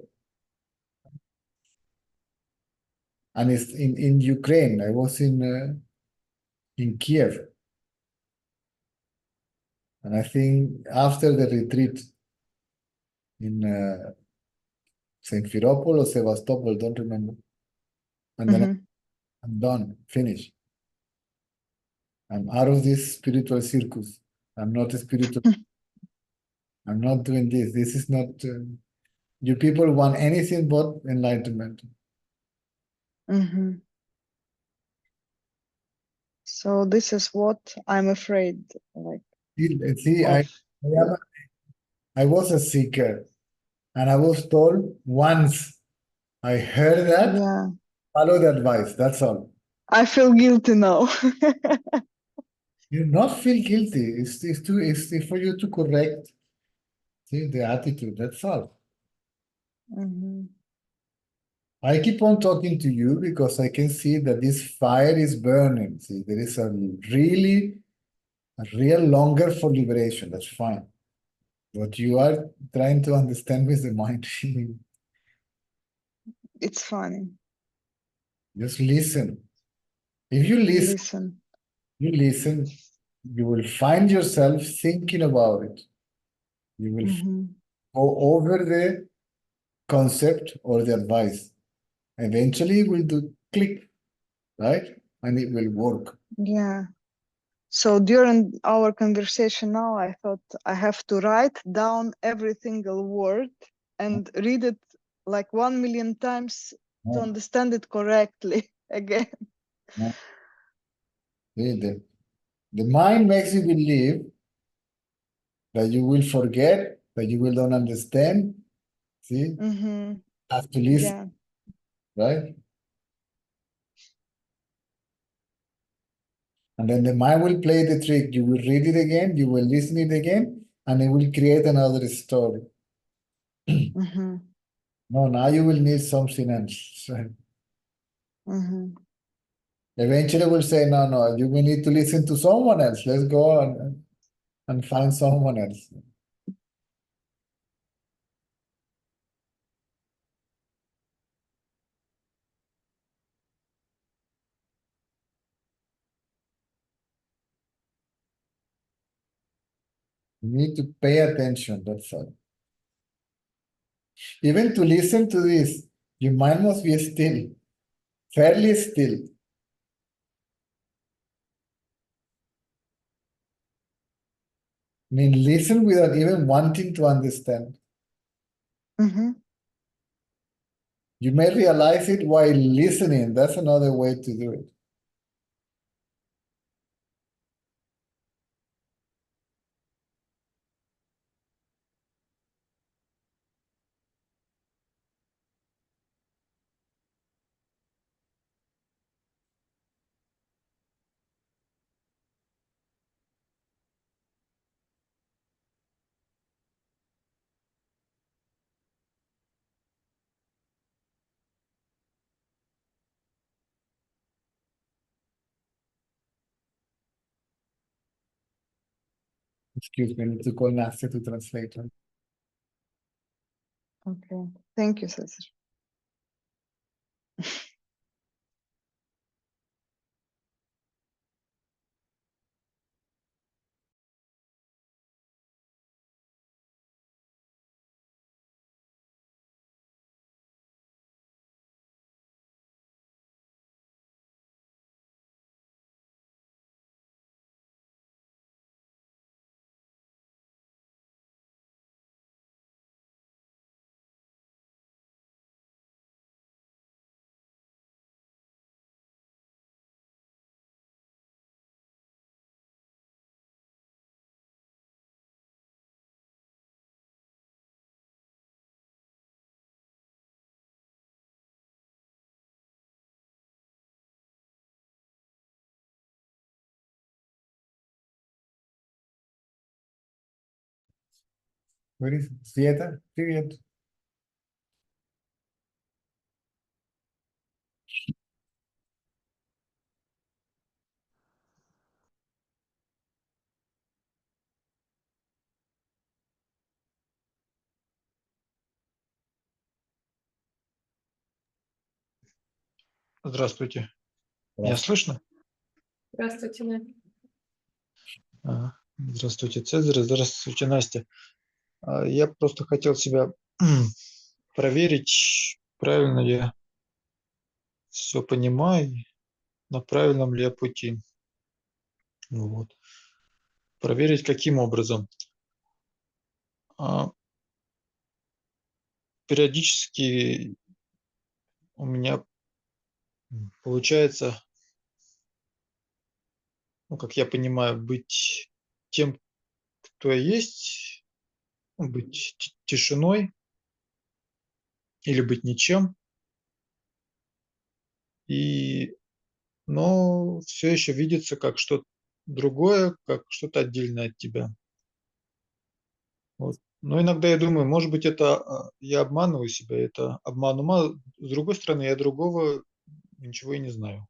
A: and it's in Ukraine. I was in Kiev, and I think after the retreat in Simferopol or Sevastopol, don't remember. And then
B: Mhm.
A: I'm done, finished. I'm out of this spiritual circus. I'm not a spiritual. I'm not doing this. This is not. You people want anything but enlightenment.
B: Mhm. So this is what I'm afraid, like,
A: See,
B: of.
A: I was a seeker, and I was told once I heard that,
B: Yeah,
A: follow the advice. That's all.
B: I feel guilty now.
A: You not feel guilty. It's for you to correct, see, the attitude. That's all.
B: Mhm.
A: I keep on talking to you because I can see that this fire is burning. See, there is a real longer for liberation. That's fine. What you are trying to understand with the mind,
B: It's funny.
A: just listen. If
B: Listen.
A: you listen, you will find yourself thinking about it. You will
B: Mhm.
A: go over the concept or the advice. Eventually, it will do click, right? And it will work.
B: Yeah. So during our conversation now, I thought I have to write down every single word and read it like 1 million times to
A: No,
B: understand it correctly again.
A: no. See, the mind makes you believe that you will forget, that you will not understand. See,
B: Mm-hmm.
A: have to listen,
B: Yeah.
A: right? And then the mind will play the trick. You will read it again, you will listen it again, and it will create another story.
B: Mm-hmm.
A: No, now you will need something else. Right?
B: Mm-hmm.
A: Eventually, we'll say, no, no, you will need to listen to someone else. Let's go and find someone else. You need to pay attention. That's all. Even to listen to this, your mind must be still, fairly still. I mean, listen without even wanting to understand.
B: Mm-hmm.
A: You may realize it while listening. That's another way to do it. Excuse me, I need to call Nastia to translate.
B: Okay. Thank you, Cesar.
A: Where is Света? Привет.
C: Здравствуйте. Меня слышно?
D: Здравствуйте, Надя.
C: Здравствуйте, Цезарь. Здравствуйте, Настя. Я просто хотел себя проверить, правильно я все понимаю, на правильном ли я пути. Вот. Проверить каким образом. Периодически у меня получается, ну, как я понимаю, быть тем, кто я есть, быть тишиной или быть ничем. Но все еще видится как что-то другое, как что-то отдельное от тебя. Вот. Но иногда я думаю, может быть, это я обманываю себя, это обман ума. С другой стороны, я другого ничего и не знаю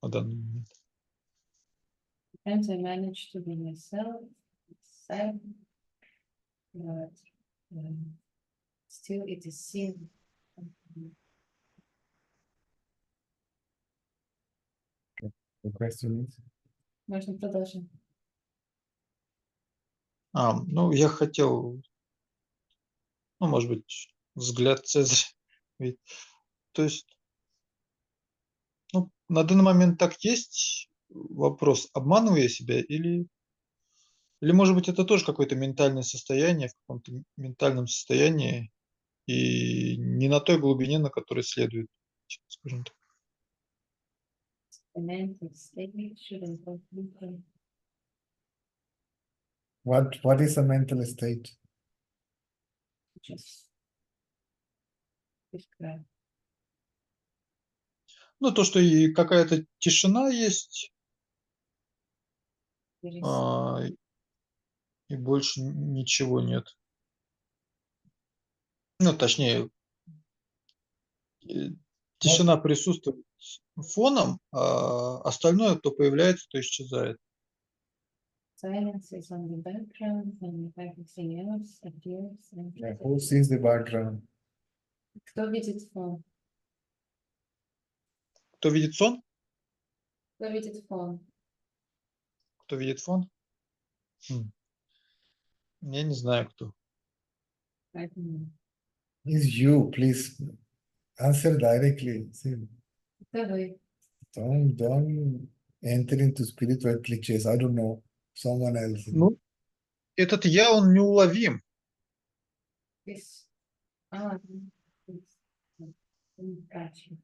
C: на данный момент.
D: Sometimes I manage to be myself, silent, but still it is seen.
A: The question is?
D: Можно продолжить.
C: Ну, я хотел, ну, может быть, взгляд Цезаря. То есть, ну, на данный момент так есть вопрос, обманываю я себя или может быть, это тоже какое-то ментальное состояние, в каком-то ментальном состоянии, и не на той глубине, на которой следует, скажем так.
A: What is a mental state?
C: Ну, то, что и какая-то тишина есть, и больше ничего нет. Ну, точнее, тишина присутствует фоном, а остальное то появляется, то исчезает.
D: Silence is on the background, and everything else appears.
A: Yeah, who sees the background?
D: Кто видит фон?
C: Кто видит сон?
D: Кто видит фон?
C: Кто видит фон? Я не знаю, кто.
D: Поэтому
A: Is you, please answer directly. See,
D: это вы.
A: don't enter into spiritual cliches. I don't know, someone else.
C: Ну, этот я, он неуловим.
D: This, gotcha.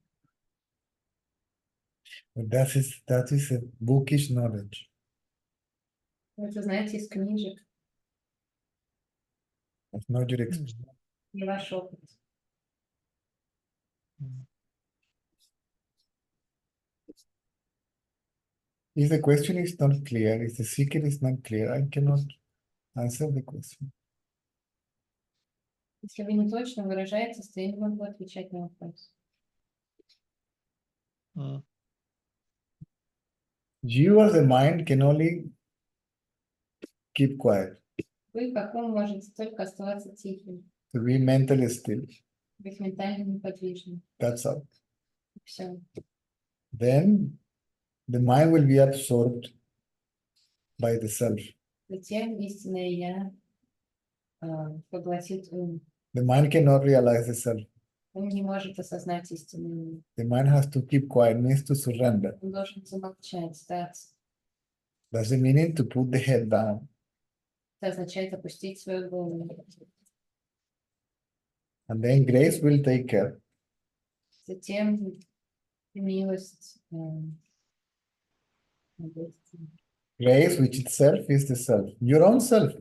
A: But that is a bookish knowledge.
D: Вы это знаете из книжек,
A: That's not your experience.
D: не ваш опыт.
A: If the question is not clear, if the secret is not clear, I cannot answer the question.
D: Если вы не точно выражаетесь, то я не могу отвечать на вопрос.
A: You as a mind can only keep quiet,
D: Вы как ум можете только оставаться тихим,
A: to be mentally still.
D: быть ментально неподвижным.
A: That's all.
D: Все.
A: Then the mind will be absorbed by the self.
D: Затем истинное я поглотит ум.
A: The mind cannot realize the self.
D: Он не может осознать истинное я.
A: The mind has to keep quiet, means to surrender.
D: Он должен замолчать, сдаться.
A: That's the meaning to put the head down.
D: Это означает опустить свою голову.
A: And then grace will take care.
D: Затем милость.
A: Grace, which itself is the self, your own self.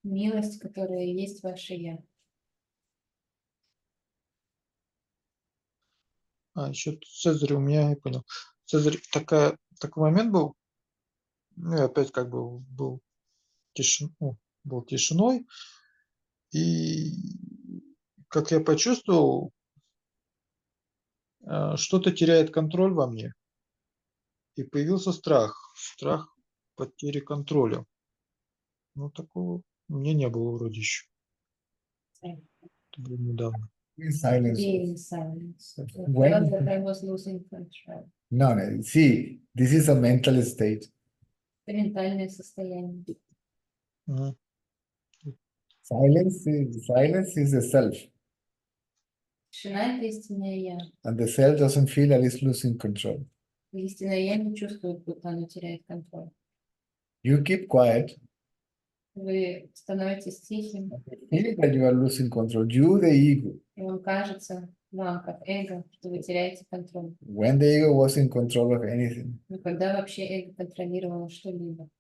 D: Милость, которая есть ваше я.
C: Еще Цезарь у меня, я понял. Цезарь, такой момент был, ну, и опять как бы был тишиной, И как я почувствовал, что-то теряет контроль во мне. И появился страх потери контроля. Ну, такого у меня не было вроде еще. Это было недавно.
A: In silence.
D: Being in silence. I
A: When-
D: felt that I was losing control.
A: No. See, this is a mental state.
D: Это ментальное состояние.
C: Мгм.
A: Silence is the self,
D: Тишина — это истинное я.
A: and the self doesn't feel that it's losing control.
D: И истинное я не чувствует, будто оно теряет контроль.
A: You keep quiet,
D: Вы становитесь тихим,
A: feel that you are losing control. You, the ego.
D: и вам кажется, вам, как эго, что вы теряете контроль.
A: When the ego was in control of anything,
D: Но когда вообще эго контролировало что-либо?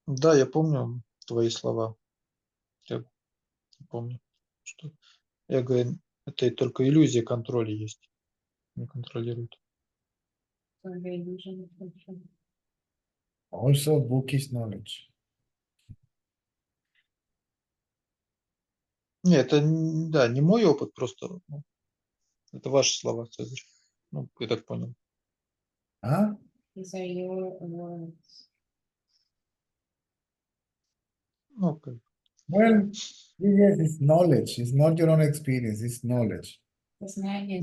C: Да, я помню твои слова. Я помню, что эго — это только иллюзия контроля есть. Не контролирует.
D: То вы illusion of control.
A: also bookish knowledge.
C: Нет, это да, не мой опыт, просто это ваши слова, Цезарь. Ну, я так понял.
A: Huh?
D: These are your words.
C: Ну, как бы.
A: Well, yes, it's knowledge. It's not your own experience. It's knowledge.
D: Знание.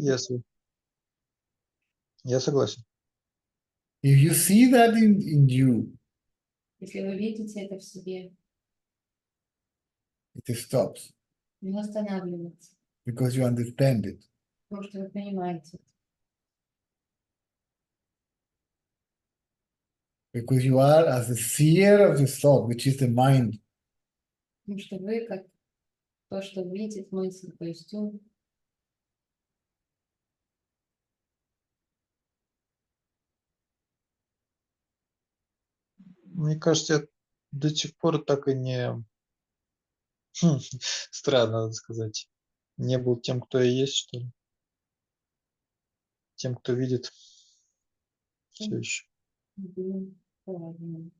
C: Я согласен.
A: If you see that in you,
D: Если вы видите это в себе,
A: it stops
D: не останавливается,
A: because you understand it.
D: потому что вы понимаете,
A: Because you are as the seer of the thought, which is the mind.
D: потому что вы как то, что видит мысль, то есть ум,
C: Мне кажется, я до сих пор так и не... Странно, надо сказать. Не был тем, кто я есть, что ли? Тем, кто видит все еще.
D: ум, правильно.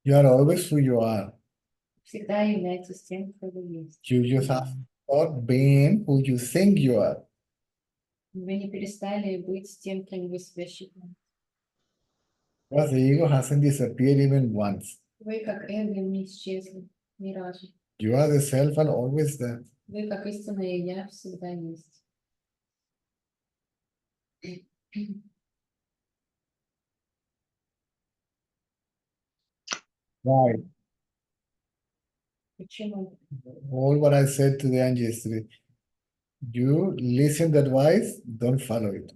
A: You are always who you are.
D: Всегда являетесь тем, кто вы есть.
A: You just have not been who you think you are.
D: Вы не перестали быть тем, кем вы себя считаете.
A: Because the ego hasn't disappeared even once.
D: Вы как эго не исчезли ни разу.
A: You are the self and always there.
D: Вы как истинное я всегда есть.
A: Right.
D: Почему?
A: All what I said to the angel yesterday. You listen to advice, don't follow it.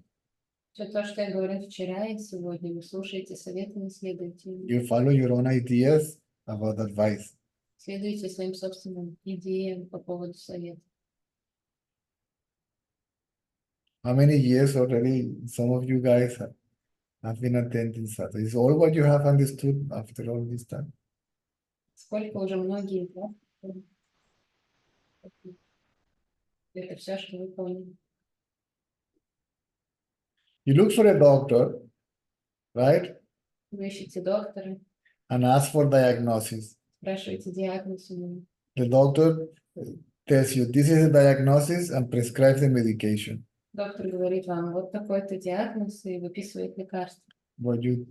D: Все то, что я говорил вчера и сегодня, вы слушаете советы, не следуйте им.
A: You follow your own ideas about advice.
D: Следуйте своим собственным идеям по поводу совета.
A: How many years already some of you guys have been attending Sata? Is all what you have understood after all this time?
D: Сколько уже многие, да? Это все, что вы поняли.
A: You look for a doctor, right?
D: Вы ищете доктора,
A: And ask for diagnosis.
D: спрашиваете диагноз у него.
A: The doctor tells you this is a diagnosis and prescribes the medication.
D: Доктор говорит вам, вот такой-то диагноз и выписывает лекарство.
A: But you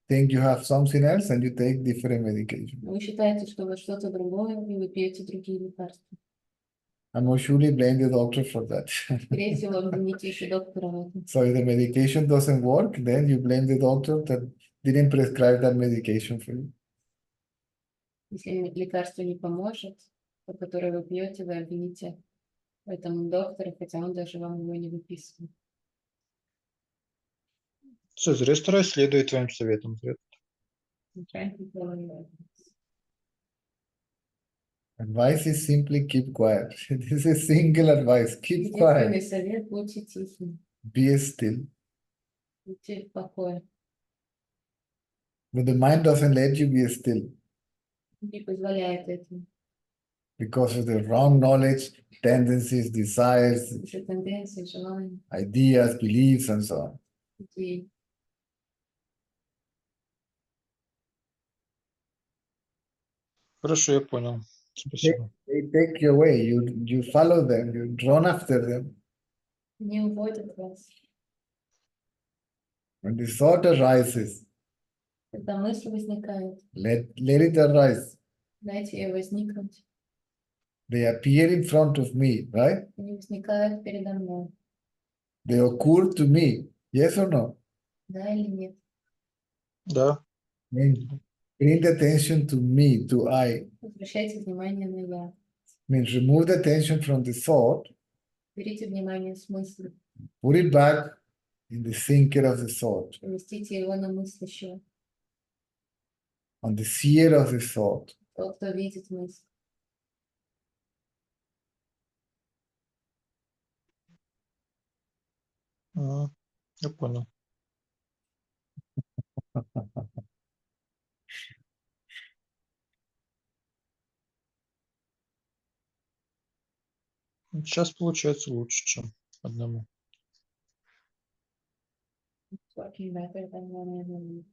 A: think you have something else and you take different medication.
D: Вы считаете, что вы что-то другое, и вы пьете другие лекарства.
A: And most surely blame the doctor for that.
D: Скорее всего, обвините еще доктора в этом.
A: So if the medication doesn't work, then you blame the doctor that didn't prescribe that medication for you.
D: Если лекарство не поможет, то которое вы пьете, вы обвините в этом доктора, хотя он даже вам его не выписывает.
C: Цезарь, я стараюсь следовать твоим советам.
A: Advice is simply keep quiet. This is single advice. Keep
D: Единственный
A: quiet.
D: совет — будьте тихими,
A: Be still.
D: будьте в покое.
A: But the mind doesn't let you be still
D: Не позволяет этому.
A: because of the wrong knowledge, tendencies, desires,
D: Еще тенденции, желания,
A: ideas, beliefs, and so on.
D: идеи.
C: Хорошо, я понял. Спасибо.
A: They take you away. You follow them. You run after them.
D: Не уводят вас.
A: When the thought arises,
D: Когда мысль возникает,
A: let it arise.
D: дайте ей возникнуть.
A: They appear in front of me, right?
D: Они возникают передо мной.
A: They occur to me. Yes or no?
D: Да или нет?
C: Да.
A: Means bring attention to me, to I.
D: Возвращайте внимание на я.
A: Means remove the attention from the thought,
D: Берите внимание с мысли.
A: put it back in the thinker of the thought,
D: Поместите его на мыслящего.
A: on the seer of the thought.
D: Тот, кто видит мысль.
C: Я понял. Сейчас получается лучше, чем одному.
D: It's working better than one and only.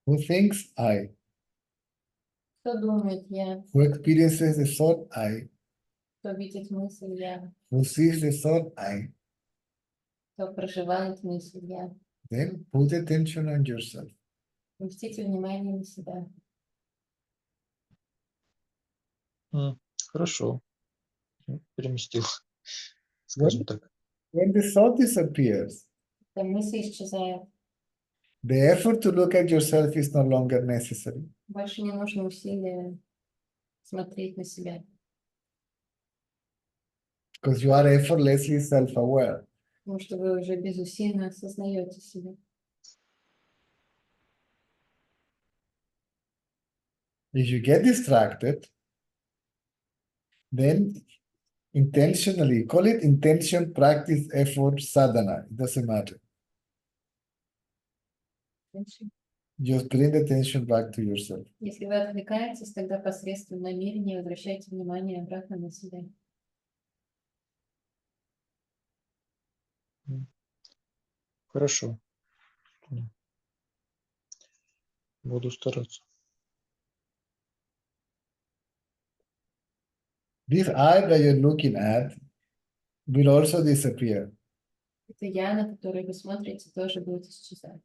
A: Who thinks I?
D: Кто думает я?
A: Who experiences the thought I?
D: Кто видит мысль я?
A: Who sees the thought I?
D: Кто проживает мысль я?
A: Then put attention on yourself.
D: Поместите внимание на себя.
C: Хорошо. Переместил, скажем так.
A: When the thought disappears,
D: Когда мысль исчезает,
A: the effort to look at yourself is no longer necessary.
D: больше не нужно усилия смотреть на себя.
A: Because you are effortlessly self-aware.
D: Потому что вы уже безусильно осознаете себя.
A: If you get distracted, then intentionally, call it intention, practice, effort, sadhana. It doesn't matter. Just bring the attention back to yourself.
D: Если вы отвлекаетесь, тогда посредством намерения возвращайте внимание обратно на себя.
C: Хорошо. Буду стараться.
A: This I that you're looking at will also disappear.
D: Это я, на который вы смотрите, тоже будет исчезать.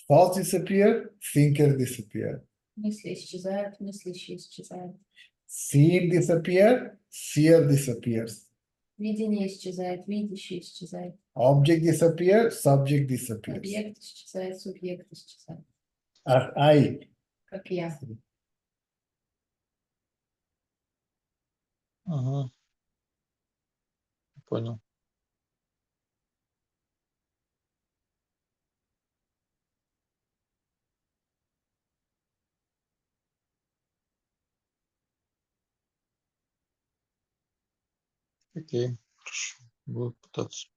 A: Thoughts disappear, thinker disappear.
D: Мысли исчезают, мыслящие исчезают.
A: Seeing disappear, seer disappears.
D: Видение исчезает, видящий исчезает.
A: Object disappear, subject disappears.
D: Объект исчезает, субъект исчезает.
A: I.
D: Как я.
C: Ага. Понял. Окей, хорошо. Буду пытаться.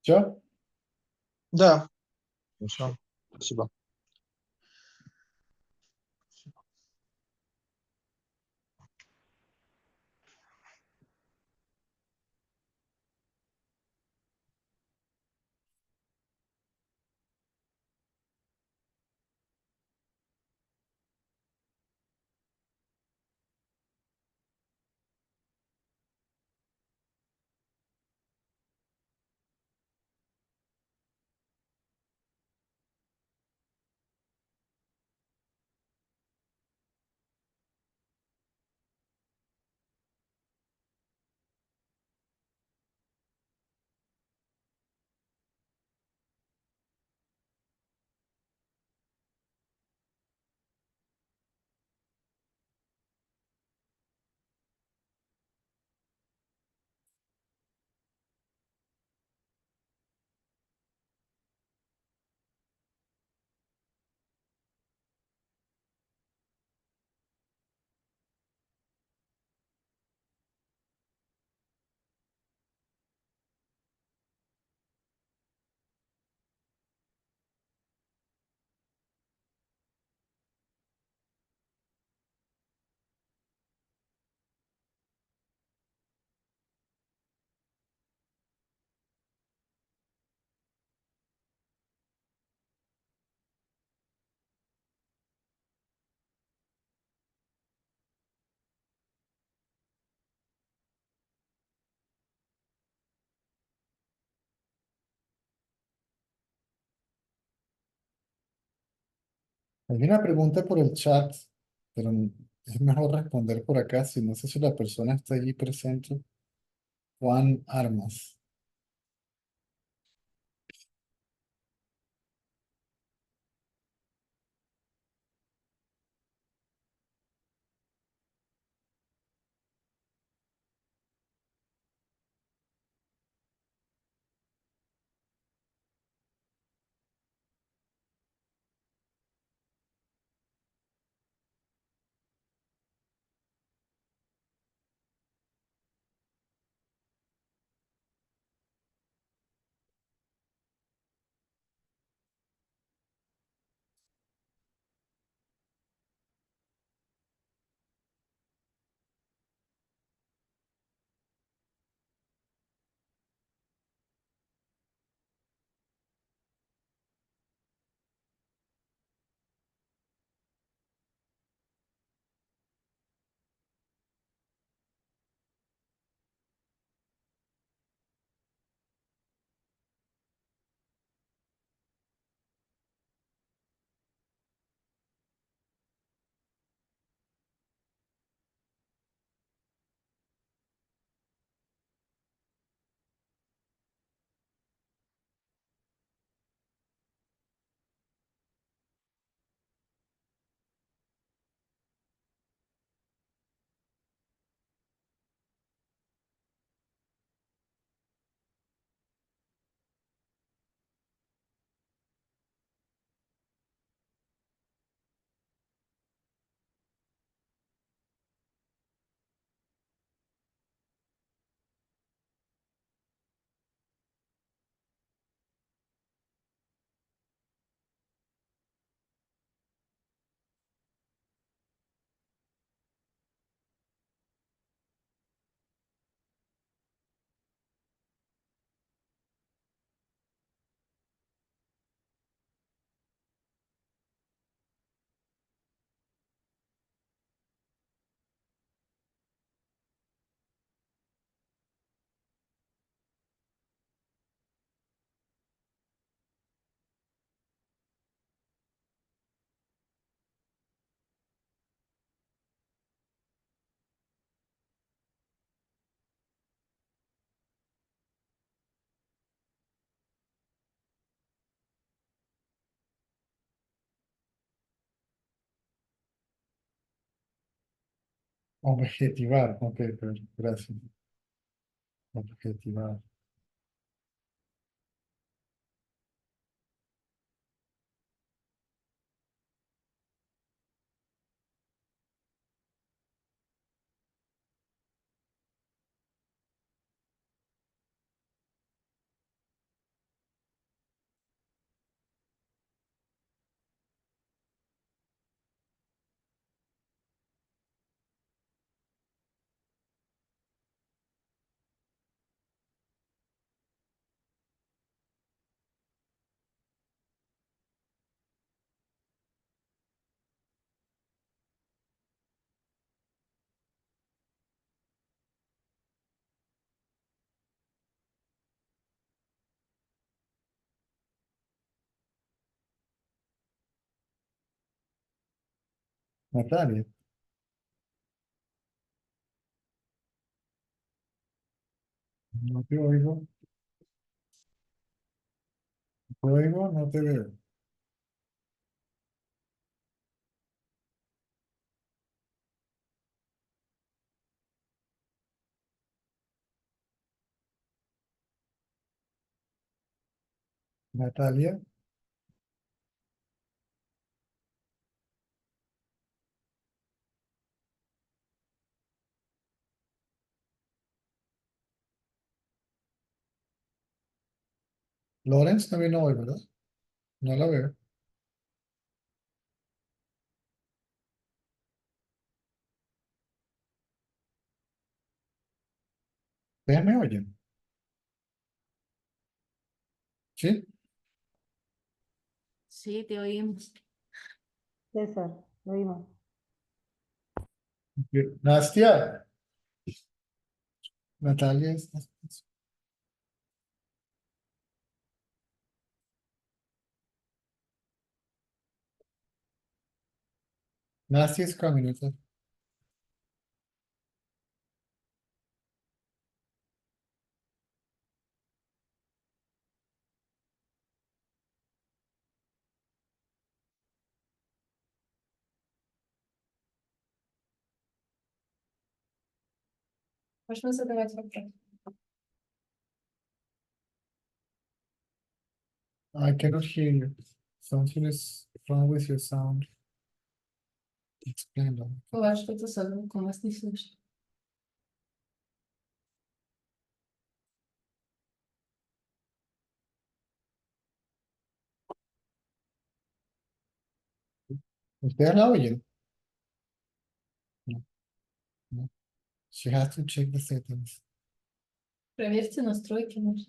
A: Sure?
C: Да. Все. Спасибо.
A: Hay una pregunta por el chat, pero es mejor responder por acá, si no sé si la persona está allí presente. Juan Armas. Objetivar, ok, gracias. Objetivar. Natalia, no te oigo. ¿Te oigo? No te veo. Natalia, Lawrence también no oigo, ¿verdad? No la veo. ¿Ustedes me oyen? ¿Sí?
D: Sí, te oímos.
E: César, lo oímos.
A: Nastia. Natalia. Настя is coming. Okay?
D: Можно задавать вопрос.
A: I cannot hear you. Something is wrong with your sound. Explain that.
D: У вас что-то со звуком, вас не слышно.
A: Is they allow you? No. No. She has to check the settings.
D: Проверьте настройки, может.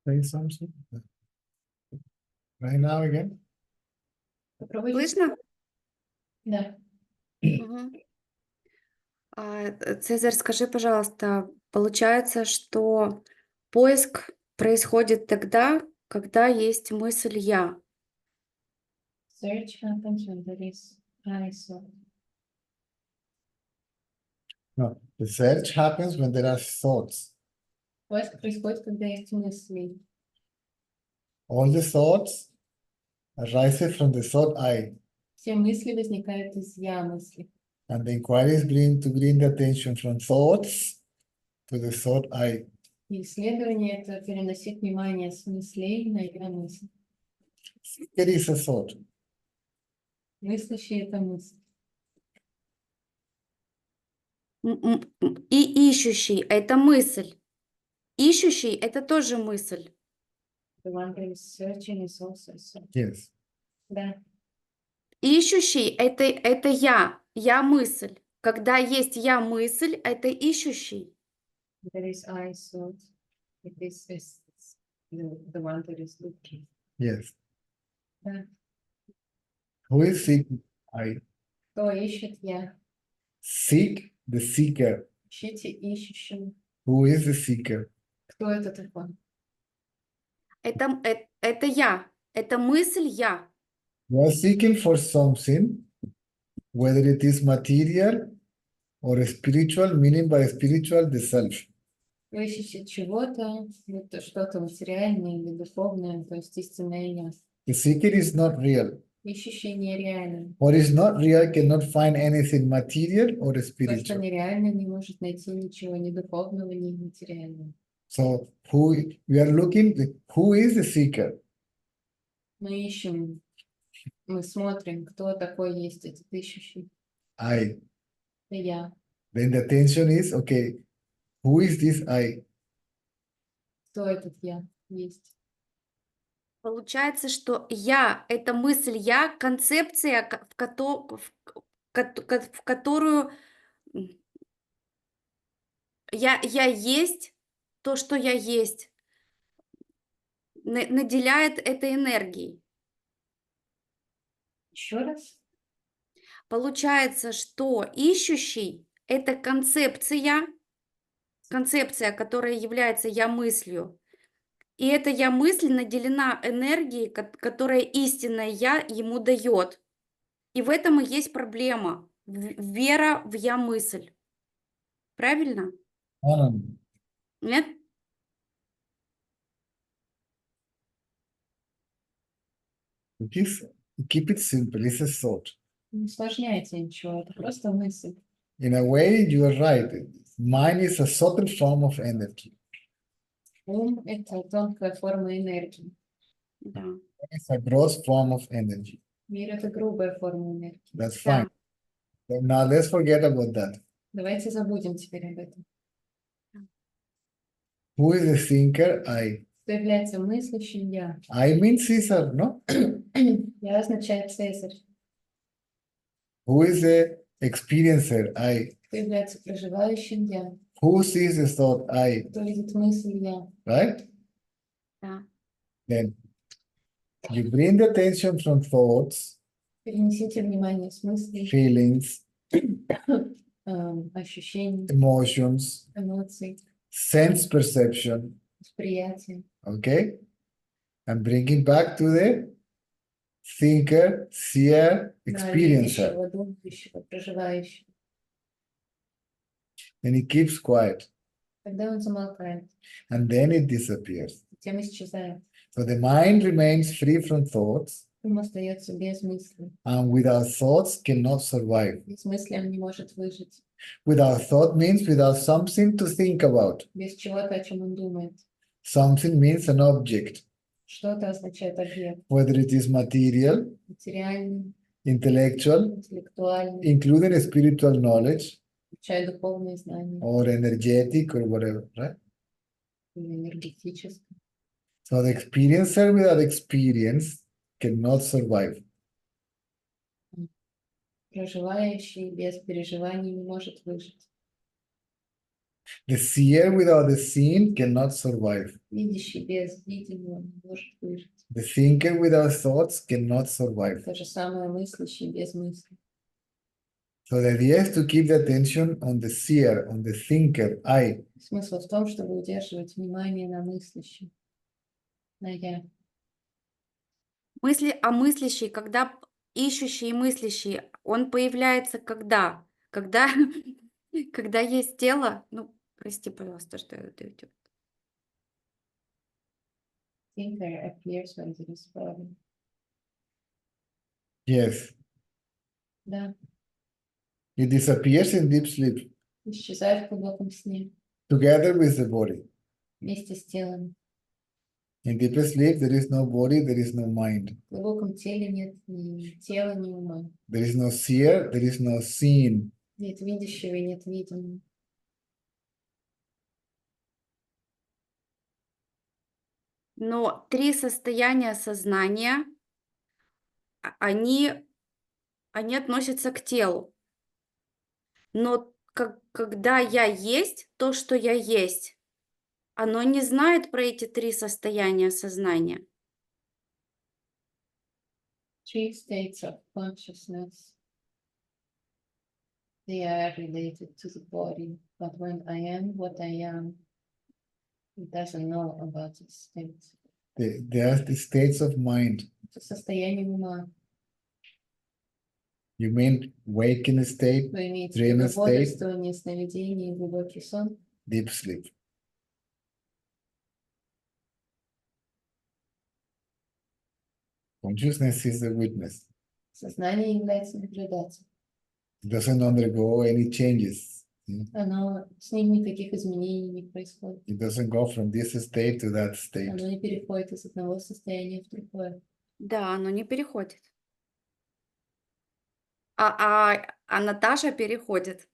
A: Say something. Right now again.
D: Попробуйте.
F: Слышно?
D: Да.
F: Мгм. Цезарь, скажи, пожалуйста, получается, что поиск происходит тогда, когда есть мысль «я».
D: Search happens when there is I thought.
A: No, the search happens when there are thoughts.
D: Поиск происходит, когда есть мысли.
A: All the thoughts arise from the thought I,
D: Все мысли возникают из я мысли.
A: and the inquiry is to bring the attention from thoughts to the thought I.
D: И исследование — это переносить внимание с мыслей на я мысль.
A: There is a thought.
D: Мыслящий — это мысль.
F: И ищущий — это мысль. Ищущий — это тоже мысль.
D: The one who is searching is also so.
A: Yes.
D: Да.
F: Ищущий — это я мысль. Когда есть я мысль, это ищущий.
D: There is I thought. It is the one that is looking.
A: Yes.
D: Да.
A: Who is seeking I?
D: Кто ищет я?
A: Seek the seeker.
D: Ищите ищущего.
A: Who is the seeker?
D: Кто это такой?
F: Это я. Это мысль я.
A: You are seeking for something, whether it is material or spiritual, meaning by spiritual the self.
D: Вы ищете чего-то, это что-то материальное или духовное, то есть истинное я.
A: The seeker is not real.
D: Ищущий нереальный.
A: What is not real cannot find anything material or
D: То, что
A: spiritual.
D: нереально, не может найти ничего ни духовного, ни материального.
A: So we are looking, who is the seeker?
D: Мы ищем, мы смотрим, кто такой есть этот ищущий.
A: I.
D: Это я.
A: Then the attention is, okay, who is this I?
D: Кто этот я есть?
F: Получается, что я — это мысль я, концепция, в которую я есть, то, что я есть, наделяет этой энергией.
D: Еще раз?
F: Получается, что ищущий — это концепция, которая является я-мыслью. И эта я-мысль наделена энергией, которая истинное я ему дает. И в этом и есть проблема. Вера в я-мысль. Правильно?
A: No.
F: Нет?
A: Keep it simple, it's a thought.
D: Не усложняйте ничего, это просто мысль.
A: In a way, you are right. Mind is a subtle form of energy.
D: Ум — это тонкая форма энергии.
F: Да.
A: It's a gross form of energy.
D: Мир — это грубая форма энергии.
A: That's
F: Да.
A: fine. So now let's forget about that.
D: Давайте забудем теперь об этом.
A: Who is the thinker? I.
D: Кто является мыслящим я?
A: I means Caesar, no?
D: Я означает Цезарь.
A: Who is the experiencer? I.
D: Кто является проживающим я?
A: Who sees the thought? I,
D: Кто видит мысль я?
A: right?
F: Да.
A: Then you bring the attention from thoughts,
D: Перенесите внимание с мыслей,
A: feelings,
D: ощущений,
A: emotions,
D: эмоций,
A: sense perception,
D: восприятия.
A: okay? And bring it back to the thinker, seer,
D: На
A: experiencer.
D: видящего, думающего, проживающего.
A: And it keeps quiet.
D: Тогда он замолкает,
A: And then it disappears.
D: затем исчезает.
A: So the mind remains free from thoughts,
D: Ум остается без мысли.
A: and without thoughts cannot survive.
D: Без мысли он не может выжить.
A: Without thought means without something to think about.
D: Без чего-то, о чем он думает.
A: Something means an object,
D: Что-то означает объект.
A: whether it is material,
D: Материальный,
A: intellectual,
D: интеллектуальный,
A: including spiritual knowledge,
D: включая духовные знания
A: or energetic or whatever, right?
D: или энергетическое.
A: So the experiencer without experience cannot survive.
D: Проживающий без переживаний не может выжить.
A: The seer without the seen cannot survive.
D: Видящий без видимого не может выжить.
A: The thinker without thoughts cannot survive.
D: То же самое мыслящий без мысли.
A: So the idea is to keep the attention on the seer, on the thinker, I.
D: Смысл в том, чтобы удерживать внимание на мыслящем, на я.
F: Мыслящий, когда ищущий и мыслящий, он появляется когда? Когда, когда есть тело, ну, прости, пожалуйста, что я это идет.
D: Thinker appears when there is body.
A: Yes.
D: Да,
A: It disappears in deep sleep,
D: исчезает в глубоком сне,
A: together with the body.
D: вместе с телом.
A: In deep sleep, there is no body, there is no mind.
D: В глубоком теле нет ни тела, ни ума.
A: There is no seer, there is no seen.
D: Нет видящего и нет видимого.
F: Но три состояния сознания, они относятся к телу. Но когда я есть, то, что я есть, оно не знает про эти три состояния сознания.
D: Three states of consciousness. They are related to the body, but when I am what I am, it doesn't know about these states.
A: They are the states of mind.
D: Это состояние ума.
A: You mean waking state,
D: Вы имеете в
A: dream
D: виду
A: state,
D: бодрствование, сновидение и глубокий сон.
A: deep sleep. Consciousness is the witness.
D: Сознание является наблюдателем.
A: It doesn't undergo any changes.
D: Оно, с ним никаких изменений не происходит.
A: It doesn't go from this state to that state.
D: Оно не переходит из одного состояния в другое.
F: Да, оно не переходит. А Наташа переходит.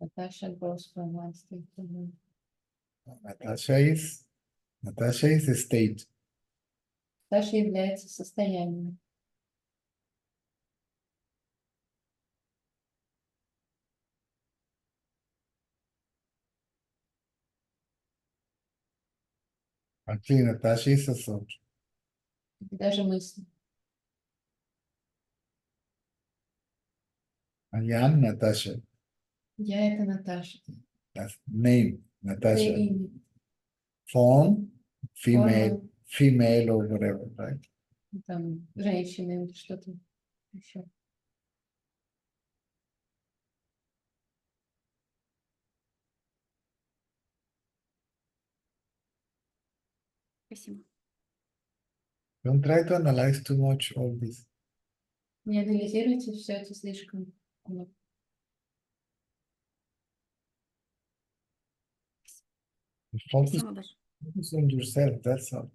D: Natasha goes from one state to another.
A: Natasha is a state.
D: Наташа является состоянием.
A: Actually, Natasha is a thought.
D: И даже мысли.
A: I am Natasha.
D: Я это Наташа.
A: That's name,
D: Это
A: Natasha.
D: имя.
A: Form, female,
D: Форма.
A: female or whatever, right?
D: Там женщина или что-то еще.
F: Спасибо.
A: Don't try to analyze too much all this.
D: Не анализируйте все это слишком много.
A: Focus,
F: Спасибо большое.
A: focus on yourself, that's all.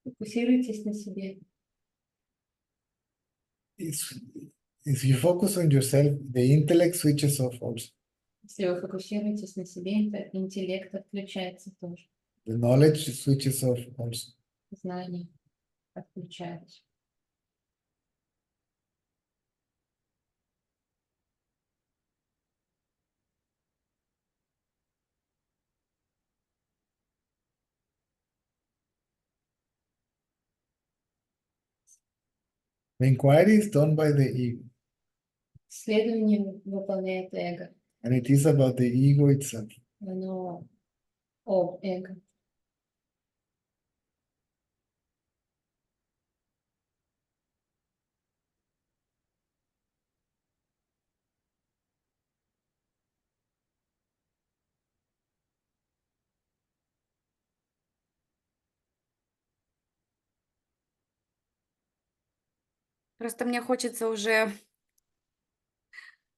D: Фокусируйтесь на себе.
A: If you focus on yourself, the intellect switches off also.
D: Если вы фокусируетесь на себе, интеллект отключается тоже.
A: The knowledge switches off also.
D: Знание отключается.
A: The inquiry is done by the ego,
D: Исследование выполняет эго.
A: and it is about the ego itself.
D: Оно об эго.
F: Просто мне хочется уже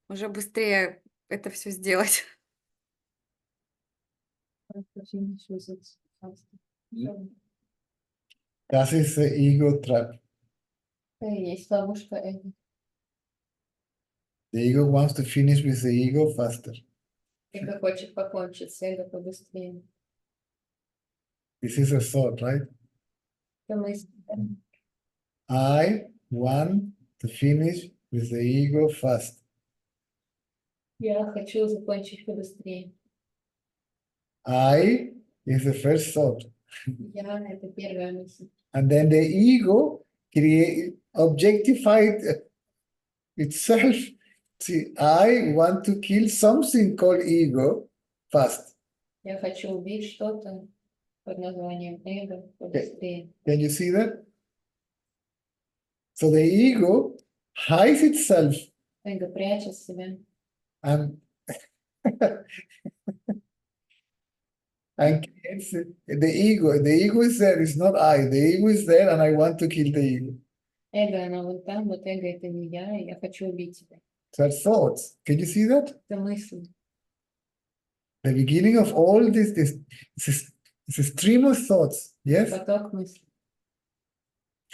F: быстрее это все сделать.
A: That is the ego trap.
D: Есть ловушка эго.
A: The ego wants to finish with the ego faster.
D: Эго хочет покончить с эго побыстрее.
A: This is a thought, right?
D: Это мысль.
A: I want to finish with the ego fast.
D: Я хочу закончить побыстрее.
A: I is the first thought.
D: Я — это первая мысль.
A: And then the ego objectified itself. See, I want to kill something called ego fast.
D: Я хочу убить что-то под названием эго побыстрее.
A: Can you see that? So the ego hides itself
D: Эго прячет себя.
A: and and creates the ego. The ego is there, it's not I. The ego is there and I want to kill the ego.
D: Эго, оно вот там, вот эго — это не я, и я хочу убить тебя.
A: So that's thoughts. Can you see that?
D: Это мысль.
A: The beginning of all this is a stream of thoughts. Yes?
D: Поток мыслей.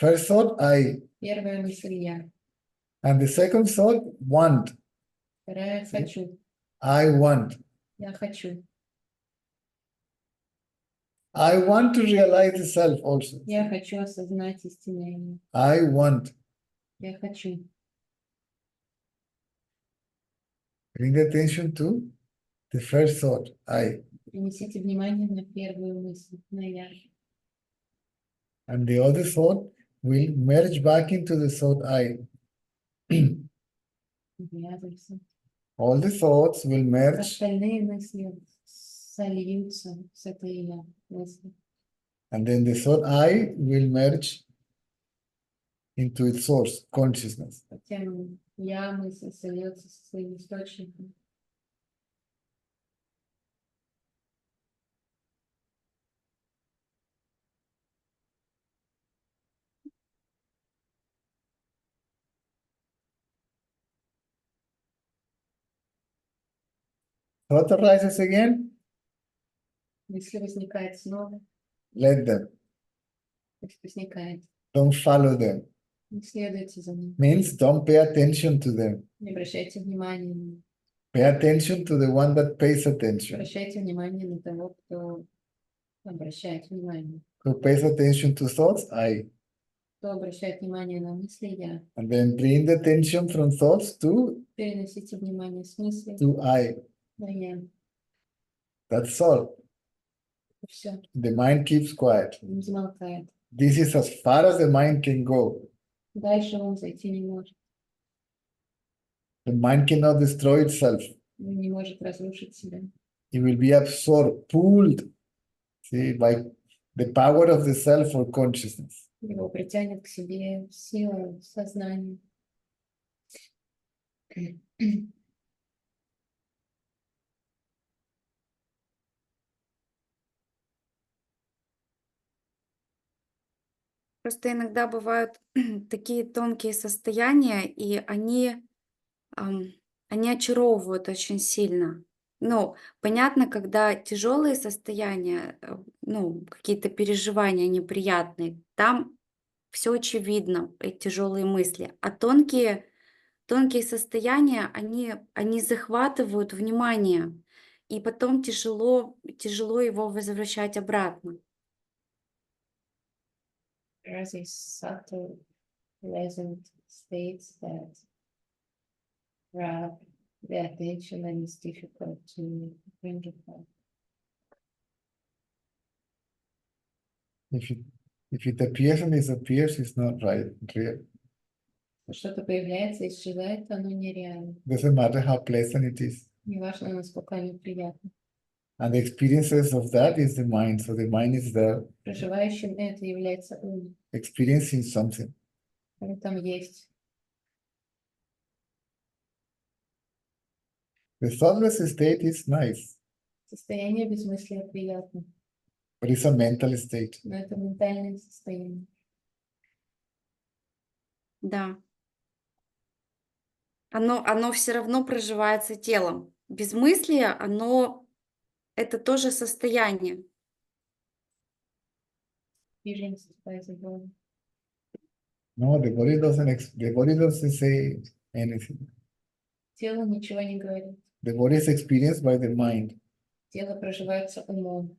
A: First thought, I.
D: Первая мысль — я.
A: And the second thought, want.
D: Вторая — хочу.
A: I want.
D: Я хочу.
A: I want to realize the self also.
D: Я хочу осознать истинное я.
A: I want.
D: Я хочу.
A: Bring attention to the first thought, I.
D: Принесите внимание на первую мысль, на я.
A: And the other thought will merge back into the thought, I.
D: Ввязывайся.
A: All the thoughts will merge
D: Остальные мысли сольются с этой я мыслью.
A: and then the thought, I will merge into its source, consciousness.
D: Затем я мысль сольется со своим источником.
A: Thought arises again,
D: Если возникает снова,
A: let them.
D: то есть возникает.
A: Don't follow them.
D: Не следуйте за ним.
A: Means don't pay attention to them.
D: Не обращайте внимания на них.
A: Pay attention to the one that pays attention.
D: Обращайте внимание на того, кто обращает внимание.
A: Who pays attention to thoughts, I.
D: Кто обращает внимание на мысли, я.
A: And then bring the attention from thoughts
D: Переносите внимание с мысли
A: to I.
D: на я.
A: That's all.
D: Все,
A: The mind keeps quiet.
D: не замолкает.
A: This is as far as the mind can go.
D: Дальше он зайти не может.
A: The mind cannot destroy itself.
D: Он не может разрушить себя.
A: It will be absorbed, pulled, see, by the power of the self or consciousness.
D: Его притянет к себе сила сознания.
F: Просто иногда бывают такие тонкие состояния, и они очаровывают очень сильно. Ну, понятно, когда тяжелые состояния, ну, какие-то переживания неприятные, там все очевидно, тяжелые мысли. А тонкие состояния, они захватывают внимание, и потом тяжело его возвращать обратно.
D: There are these subtle, pleasant states that grab the attention and it's difficult to bring it back.
A: If it appears and disappears, it's not right, real.
D: Что-то появляется, исчезает, оно нереально.
A: Doesn't matter how pleasant it is.
D: Неважно, насколько оно приятно.
A: And the experiences of that is the mind. So the mind is there
D: Проживающим это является ум.
A: experiencing something.
D: Он там есть.
A: The thoughtless state is nice,
D: Состояние безмыслия приятно,
A: but it's a mental state.
D: но это ментальное состояние.
F: Да. Оно все равно проживается телом. Безмыслие, это тоже состояние.
D: Движение by the body.
A: No, the body doesn't say anything.
D: Тело ничего не говорит.
A: The body is experienced by the mind.
D: Тело проживается умом.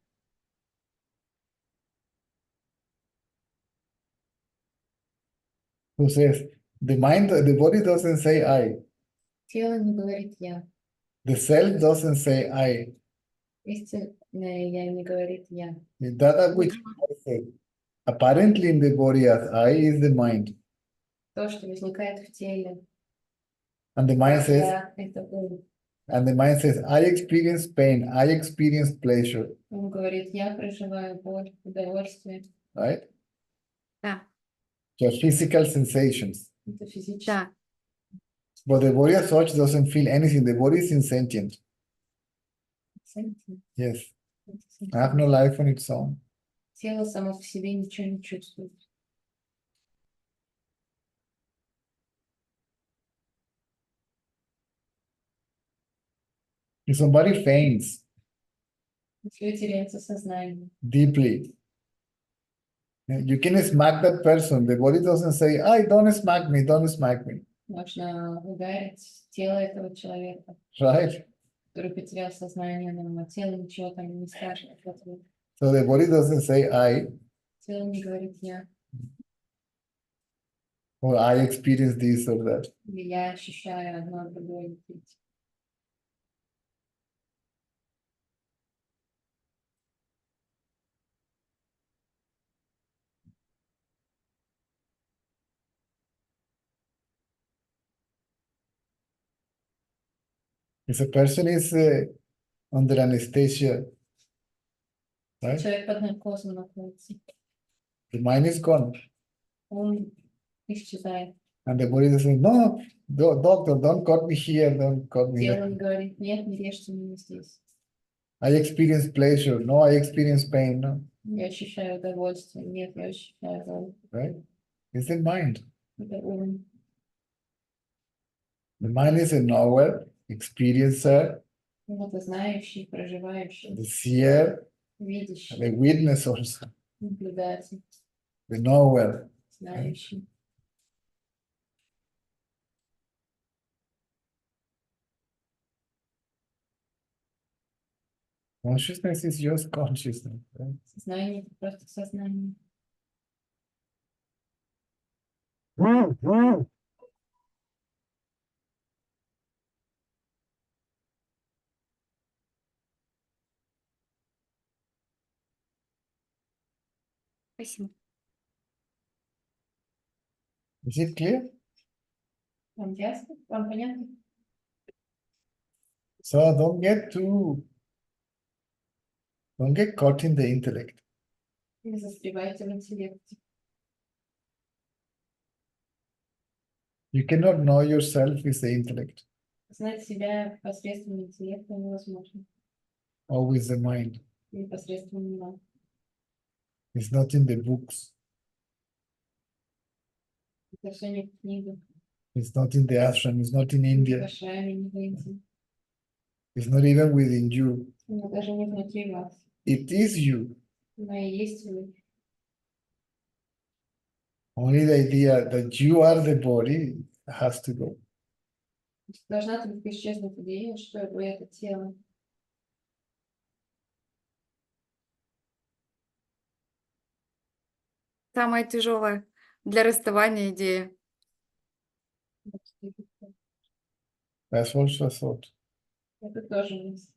A: Who says the body doesn't say I.
D: Тело не говорит я.
A: The self doesn't say I.
D: Истинное я не говорит я.
A: That which apparently in the body as I is the mind.
D: То, что возникает в теле.
A: And the mind says,
D: Я это ум.
A: I experience pain, I experience pleasure,
D: Он говорит, я проживаю боль, удовольствие.
A: right?
F: Да,
A: So physical sensations.
D: Это физически.
F: да.
A: But the body as such doesn't feel anything. The body is insentient. Yes. Have no life on its own.
D: Тело само по себе ничего не чувствует.
A: If somebody faints
D: Если теряется сознание,
A: deeply, you can smack that person. The body doesn't say, "I don't smack me, don't smack me,"
D: можно ударить тело этого человека,
A: right?
D: который потерял сознание, но тело ничего там не скажет в ответ.
A: So the body doesn't say, "I,"
D: Тело не говорит я,
A: or "I experience this or that."
D: или я ощущаю одно, другое, или третье.
A: If a person is under anesthesia, right?
D: Человек под наркозом находится,
A: The mind is gone,
D: он исчезает.
A: and the body is saying, "No, doctor, don't cut me here, don't cut me
D: Тело
A: there.
D: не говорит, нет, не режьте меня здесь.
A: I experience pleasure. No, I experience pain." No,
D: Я ощущаю удовольствие, нет, я ощущаю боль.
A: right? It's the mind.
D: Это ум.
A: The mind is a knower, experiencer,
D: Это знающий, проживающий,
A: the seer,
D: видящий,
A: the witness also,
D: наблюдатель,
A: the knower.
D: знающий.
A: Consciousness is just consciousness, right?
D: Сознание — это просто сознание.
F: Спасибо.
A: Is it clear?
D: Вам ясно? Вам понятно?
A: So don't get caught in the intellect.
D: Не застревайте в интеллекте.
A: You cannot know yourself with the intellect
D: Знать себя посредством интеллекта невозможно.
A: or with the mind.
D: Или посредством ума.
A: It's not in the books.
D: Это все не в книгах,
A: It's not in the ashram. It's not in
D: не в
A: India.
D: ашраме, не в Индии.
A: It's not even within you.
D: Но даже не внутри вас.
A: It is you.
D: Но и есть вы.
A: Only the idea that you are the body has to go.
D: Должна только исчезнуть идея, что вы — это тело.
F: Самая тяжелая для расставания идея.
A: That's also a thought.
D: Это тоже мысль.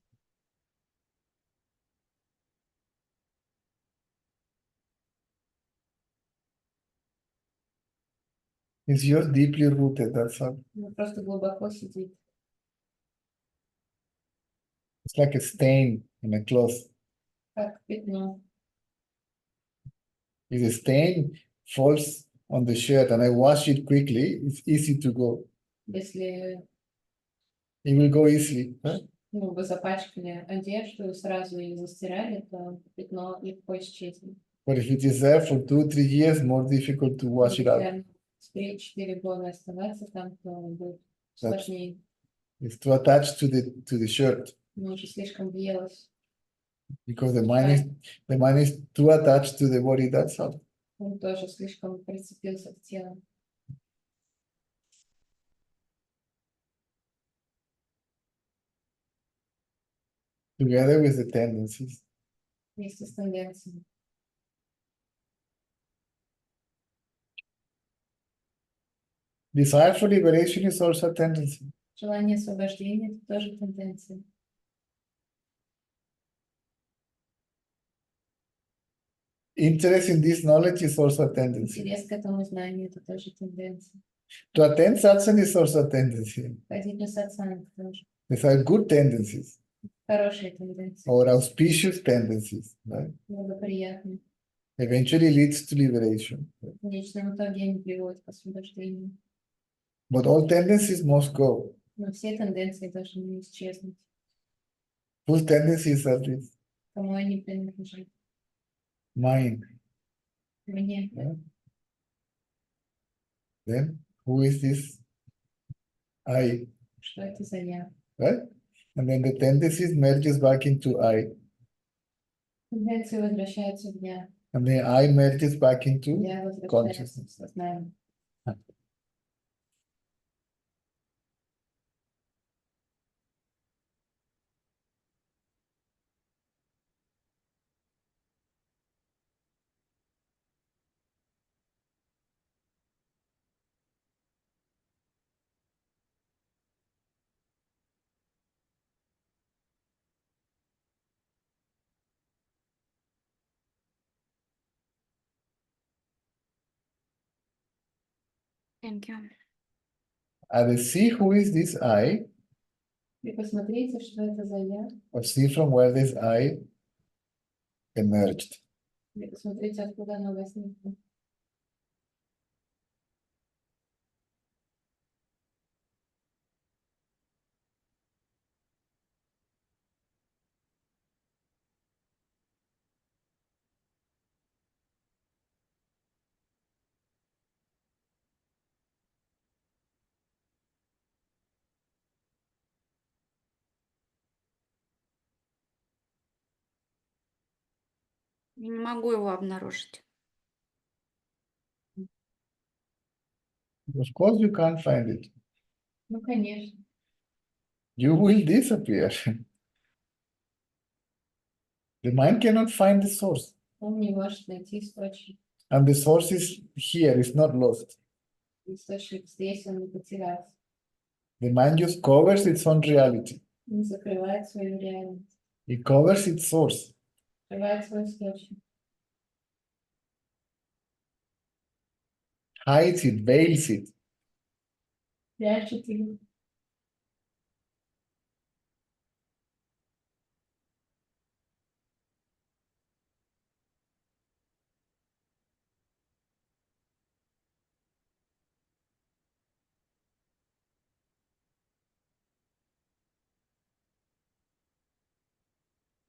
A: It's just deeply rooted, that's all.
D: Оно просто глубоко сидит.
A: It's like a stain in a cloth.
D: Как пятно.
A: If the stain falls on the shirt and I wash it quickly, it's easy to go.
D: Если
A: It will go easily. Huh?
D: вы запачкали одежду и сразу ее застирали, то пятно легко исчезнет.
A: But if it is there for 2-3 years, more difficult to wash it out.
D: Если 3-4 года оставаться там, то будет сложнее.
A: It's too attached to the shirt
D: Но уже слишком въелось.
A: because the mind is too attached to the body. That's all.
D: Он тоже слишком прицепился к телу.
A: Together with the tendencies.
D: Вместе с тенденциями.
A: Desire for liberation is also a tendency.
D: Желание освобождения – это тоже тенденция.
A: Interest in this knowledge is also a tendency.
D: Интерес к этому знанию – это тоже тенденция.
A: To attend satsang is also a tendency.
D: Ходить на сатсанг тоже.
A: These are good tendencies
D: Хорошие тенденции.
A: or auspicious tendencies, right?
D: Благоприятные.
A: Eventually leads to liberation.
D: В конечном итоге они приводят к освобождению.
A: But all tendencies must go.
D: Но все тенденции должны исчезнуть.
A: Whose tendencies are these?
D: Кому они принадлежат?
A: Mine.
D: Мне.
A: Yeah. Then who is this? I.
D: Что это за я?
A: Right? And then the tendencies merges back into I.
D: Тенденции возвращаются в я.
A: And then I merges back into
D: Я возвращается
A: consciousness.
D: в сознание.
F: Thank you.
A: Either see who is this I,
D: И посмотрите, что это за я.
A: or see from where this I emerged.
D: И посмотрите, откуда оно возникло.
F: Я не могу его обнаружить.
A: Of course, you can't find it.
D: Ну, конечно.
A: You will disappear. The mind cannot find the source.
D: Он не может найти источник.
A: And the source is here, it's not lost.
D: Источник здесь, он не потерялся.
A: The mind just covers its own reality.
D: Не закрывает свою реальность.
A: It covers its source.
D: Закрывает свой источник.
A: Hides it, veils it.
D: Прячет его.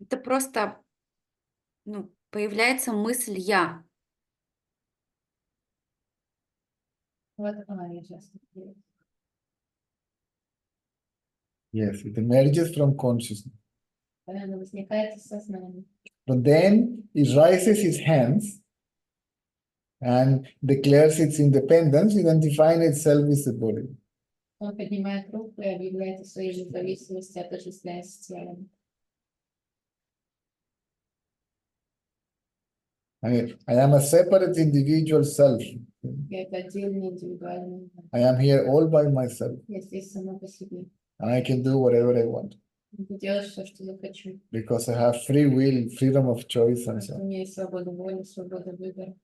F: Это просто, появляется мысль «я».
D: Вот она, я сейчас говорю.
A: Yes, it emerges from consciousness.
D: Она возникает из сознания.
A: But then it raises its hands and declares its independence, identifying itself with the body.
D: Он поднимает руку и объявляет о своей независимости, отождествляясь с телом.
A: I am a separate individual self.
D: Я это отдельный, индивидуальный.
A: I am here all by myself.
D: Я здесь сама по себе.
A: And I can do whatever I want
D: Могу делать все, что захочу.
A: because I have free will, freedom of choice, and so
D: У
A: on.
D: меня есть свобода воли, свобода выбора.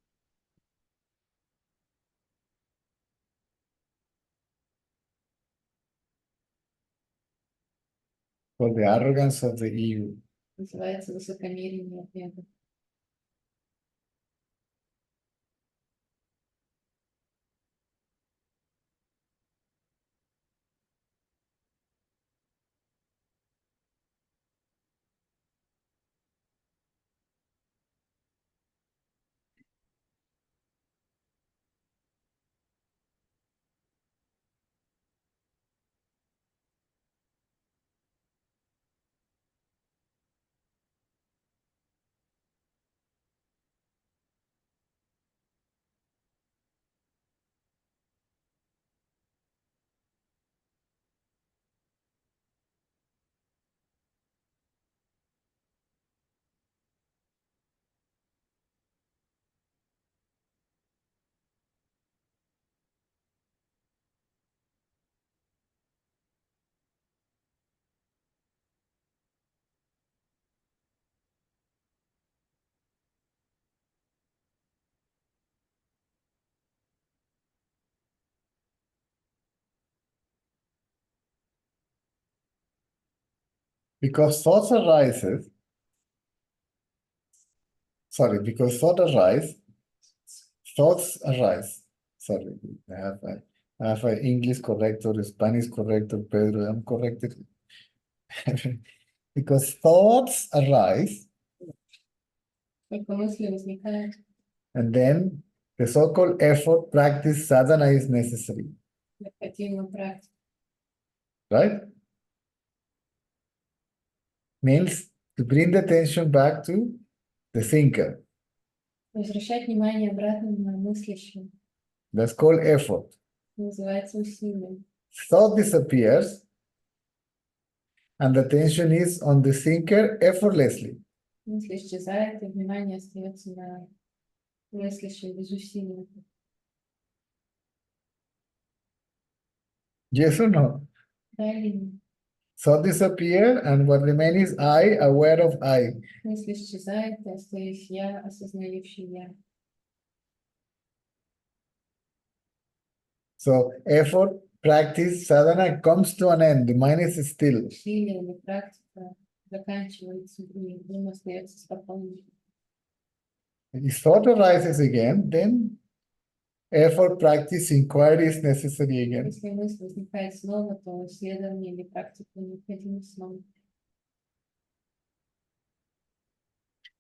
A: called the arrogance of the ego.
D: Называется высокомерие эго.
A: Because thoughts arise, thoughts arise. Sorry, I have an English corrector, Spanish corrector, Pedro, I'm corrected. Because thoughts arise,
D: Только мысли возникают,
A: and then the so-called effort, practice, sadhana is necessary,
D: необходима практика.
A: right? Means to bring the attention back to the thinker.
D: Возвращать внимание обратно на мыслящего.
A: That's called effort.
D: Называется усилием.
A: Thought disappears, and the attention is on the thinker effortlessly.
D: Мысль исчезает, и внимание остается на мыслящем без усилия.
A: Yes or no?
D: Да или нет?
A: Thought disappear, and what remains is I, aware of I.
D: Мысль исчезает, и остаюсь я, осознающий я.
A: So effort, practice, sadhana comes to an end. The mind is still.
D: Усилие или практика заканчивается, и ум остается спокойным.
A: If thought arises again, then effort, practice, inquiry is necessary again.
D: Если мысль возникает снова, то исследование или практика необходимо снова.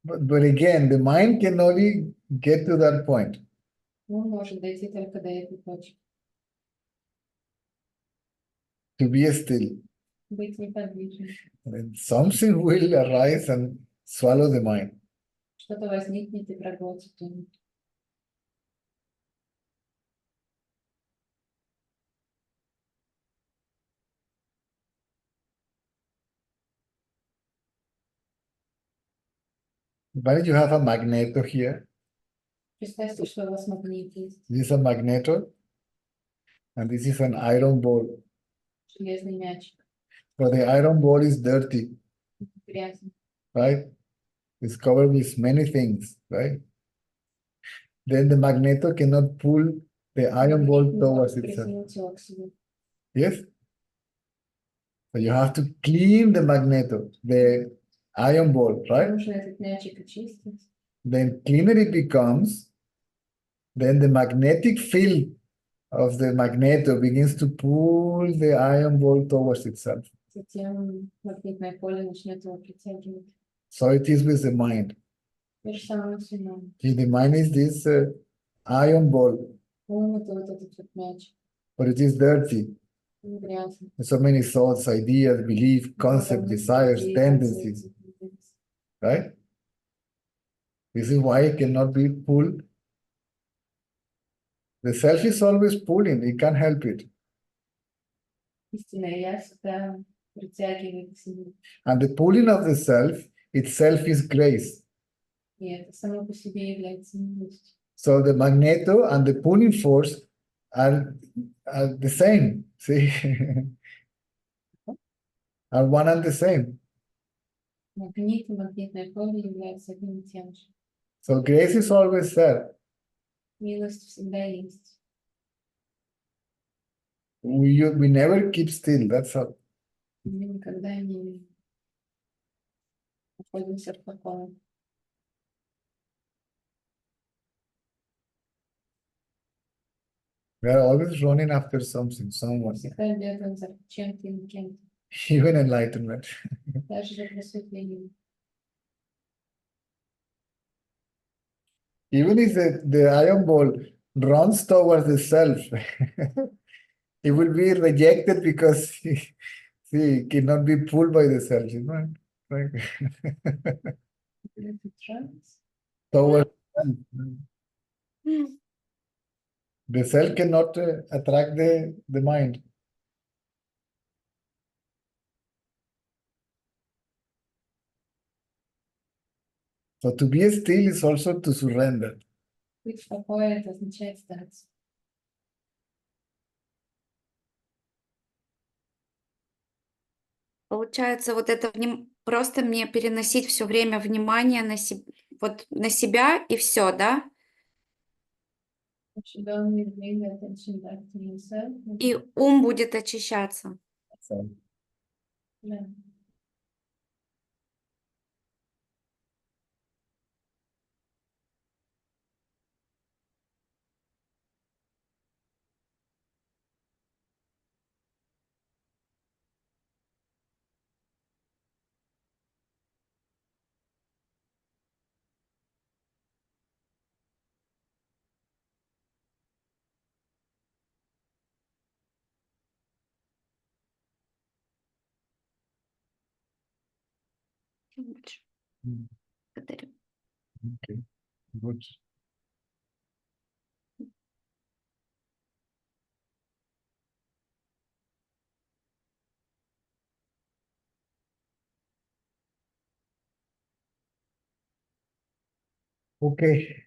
A: But again, the mind can only get to that point.
D: Ум может дойти только до этой точки.
A: To be still.
D: Быть неподвижным.
A: And something will arise and swallow the mind.
D: Что-то возникнет и проглотит ум.
A: Why did you have a magneto here?
D: Представьте, что у вас магнит есть,
A: This is a magneto, and this is an iron ball.
D: железный мячик,
A: So the iron ball is dirty,
D: грязный.
A: right? It's covered with many things, right? Then the magneto cannot pull the iron ball towards itself.
D: Притянуть его к себе.
A: Yes? So you have to clean the magneto, the iron ball, right?
D: Нужно этот мячик очистить.
A: Then cleaner it becomes, then the magnetic field of the magneto begins to pull the iron ball towards itself.
D: Затем магнитное поле начнет его притягивать.
A: So it is with the mind.
D: То же самое с умом.
A: See, the mind is this iron ball,
D: Ум — это вот этот вот мячик,
A: but it is dirty.
D: он грязный.
A: So many thoughts, ideas, beliefs, concepts, desires, tendencies, right? This is why it cannot be pulled. The self is always pulling, it can't help it.
D: Истинное я всегда притягивает к себе.
A: And the pulling of the self itself is grace.
D: И это само по себе является милостью.
A: So the magneto and the pulling force are the same, see? Are one and the same.
D: Магнит и магнитное поле являются одним и тем же.
A: So grace is always there.
D: Милость всегда есть.
A: We never keep still, that's all.
D: Мы никогда не находимся в каком.
A: We are always running after something, someone,
D: Всегда бегаем за чем-то или кем-то.
A: even enlightenment.
D: Даже за просветлением.
A: Even if the iron ball runs towards the self, it will be rejected because he cannot be pulled by the self, you know? Right?
D: If it runs,
A: Towards self. The self cannot attract the mind. So to be still is also to surrender.
D: быть в покое, это означает сдаться.
F: Получается, вот это просто мне переносить все время внимание вот на себя и все, да?
D: You should only bring the attention back to yourself.
F: И ум будет очищаться.
A: So,
D: Да.
F: Благодарю.
A: okay, good. Okay.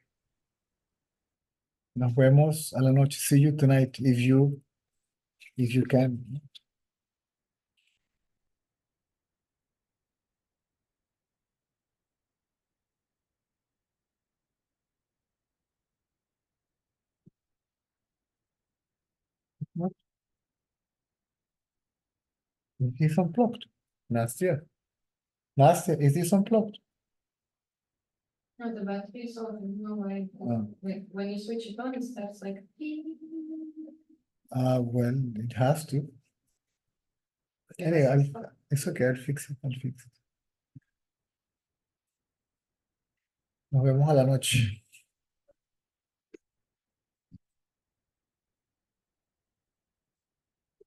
A: Nos vemos a la noche. See you tonight if you can. It is unplugged. Nastya. Nastya, it is unplugged.
D: No, the battery is on. No way.
A: Oh.
D: When you switch it on, it starts like.
A: Well, it has to. Anyway, it's okay, I'll fix it. Nos vemos a la noche.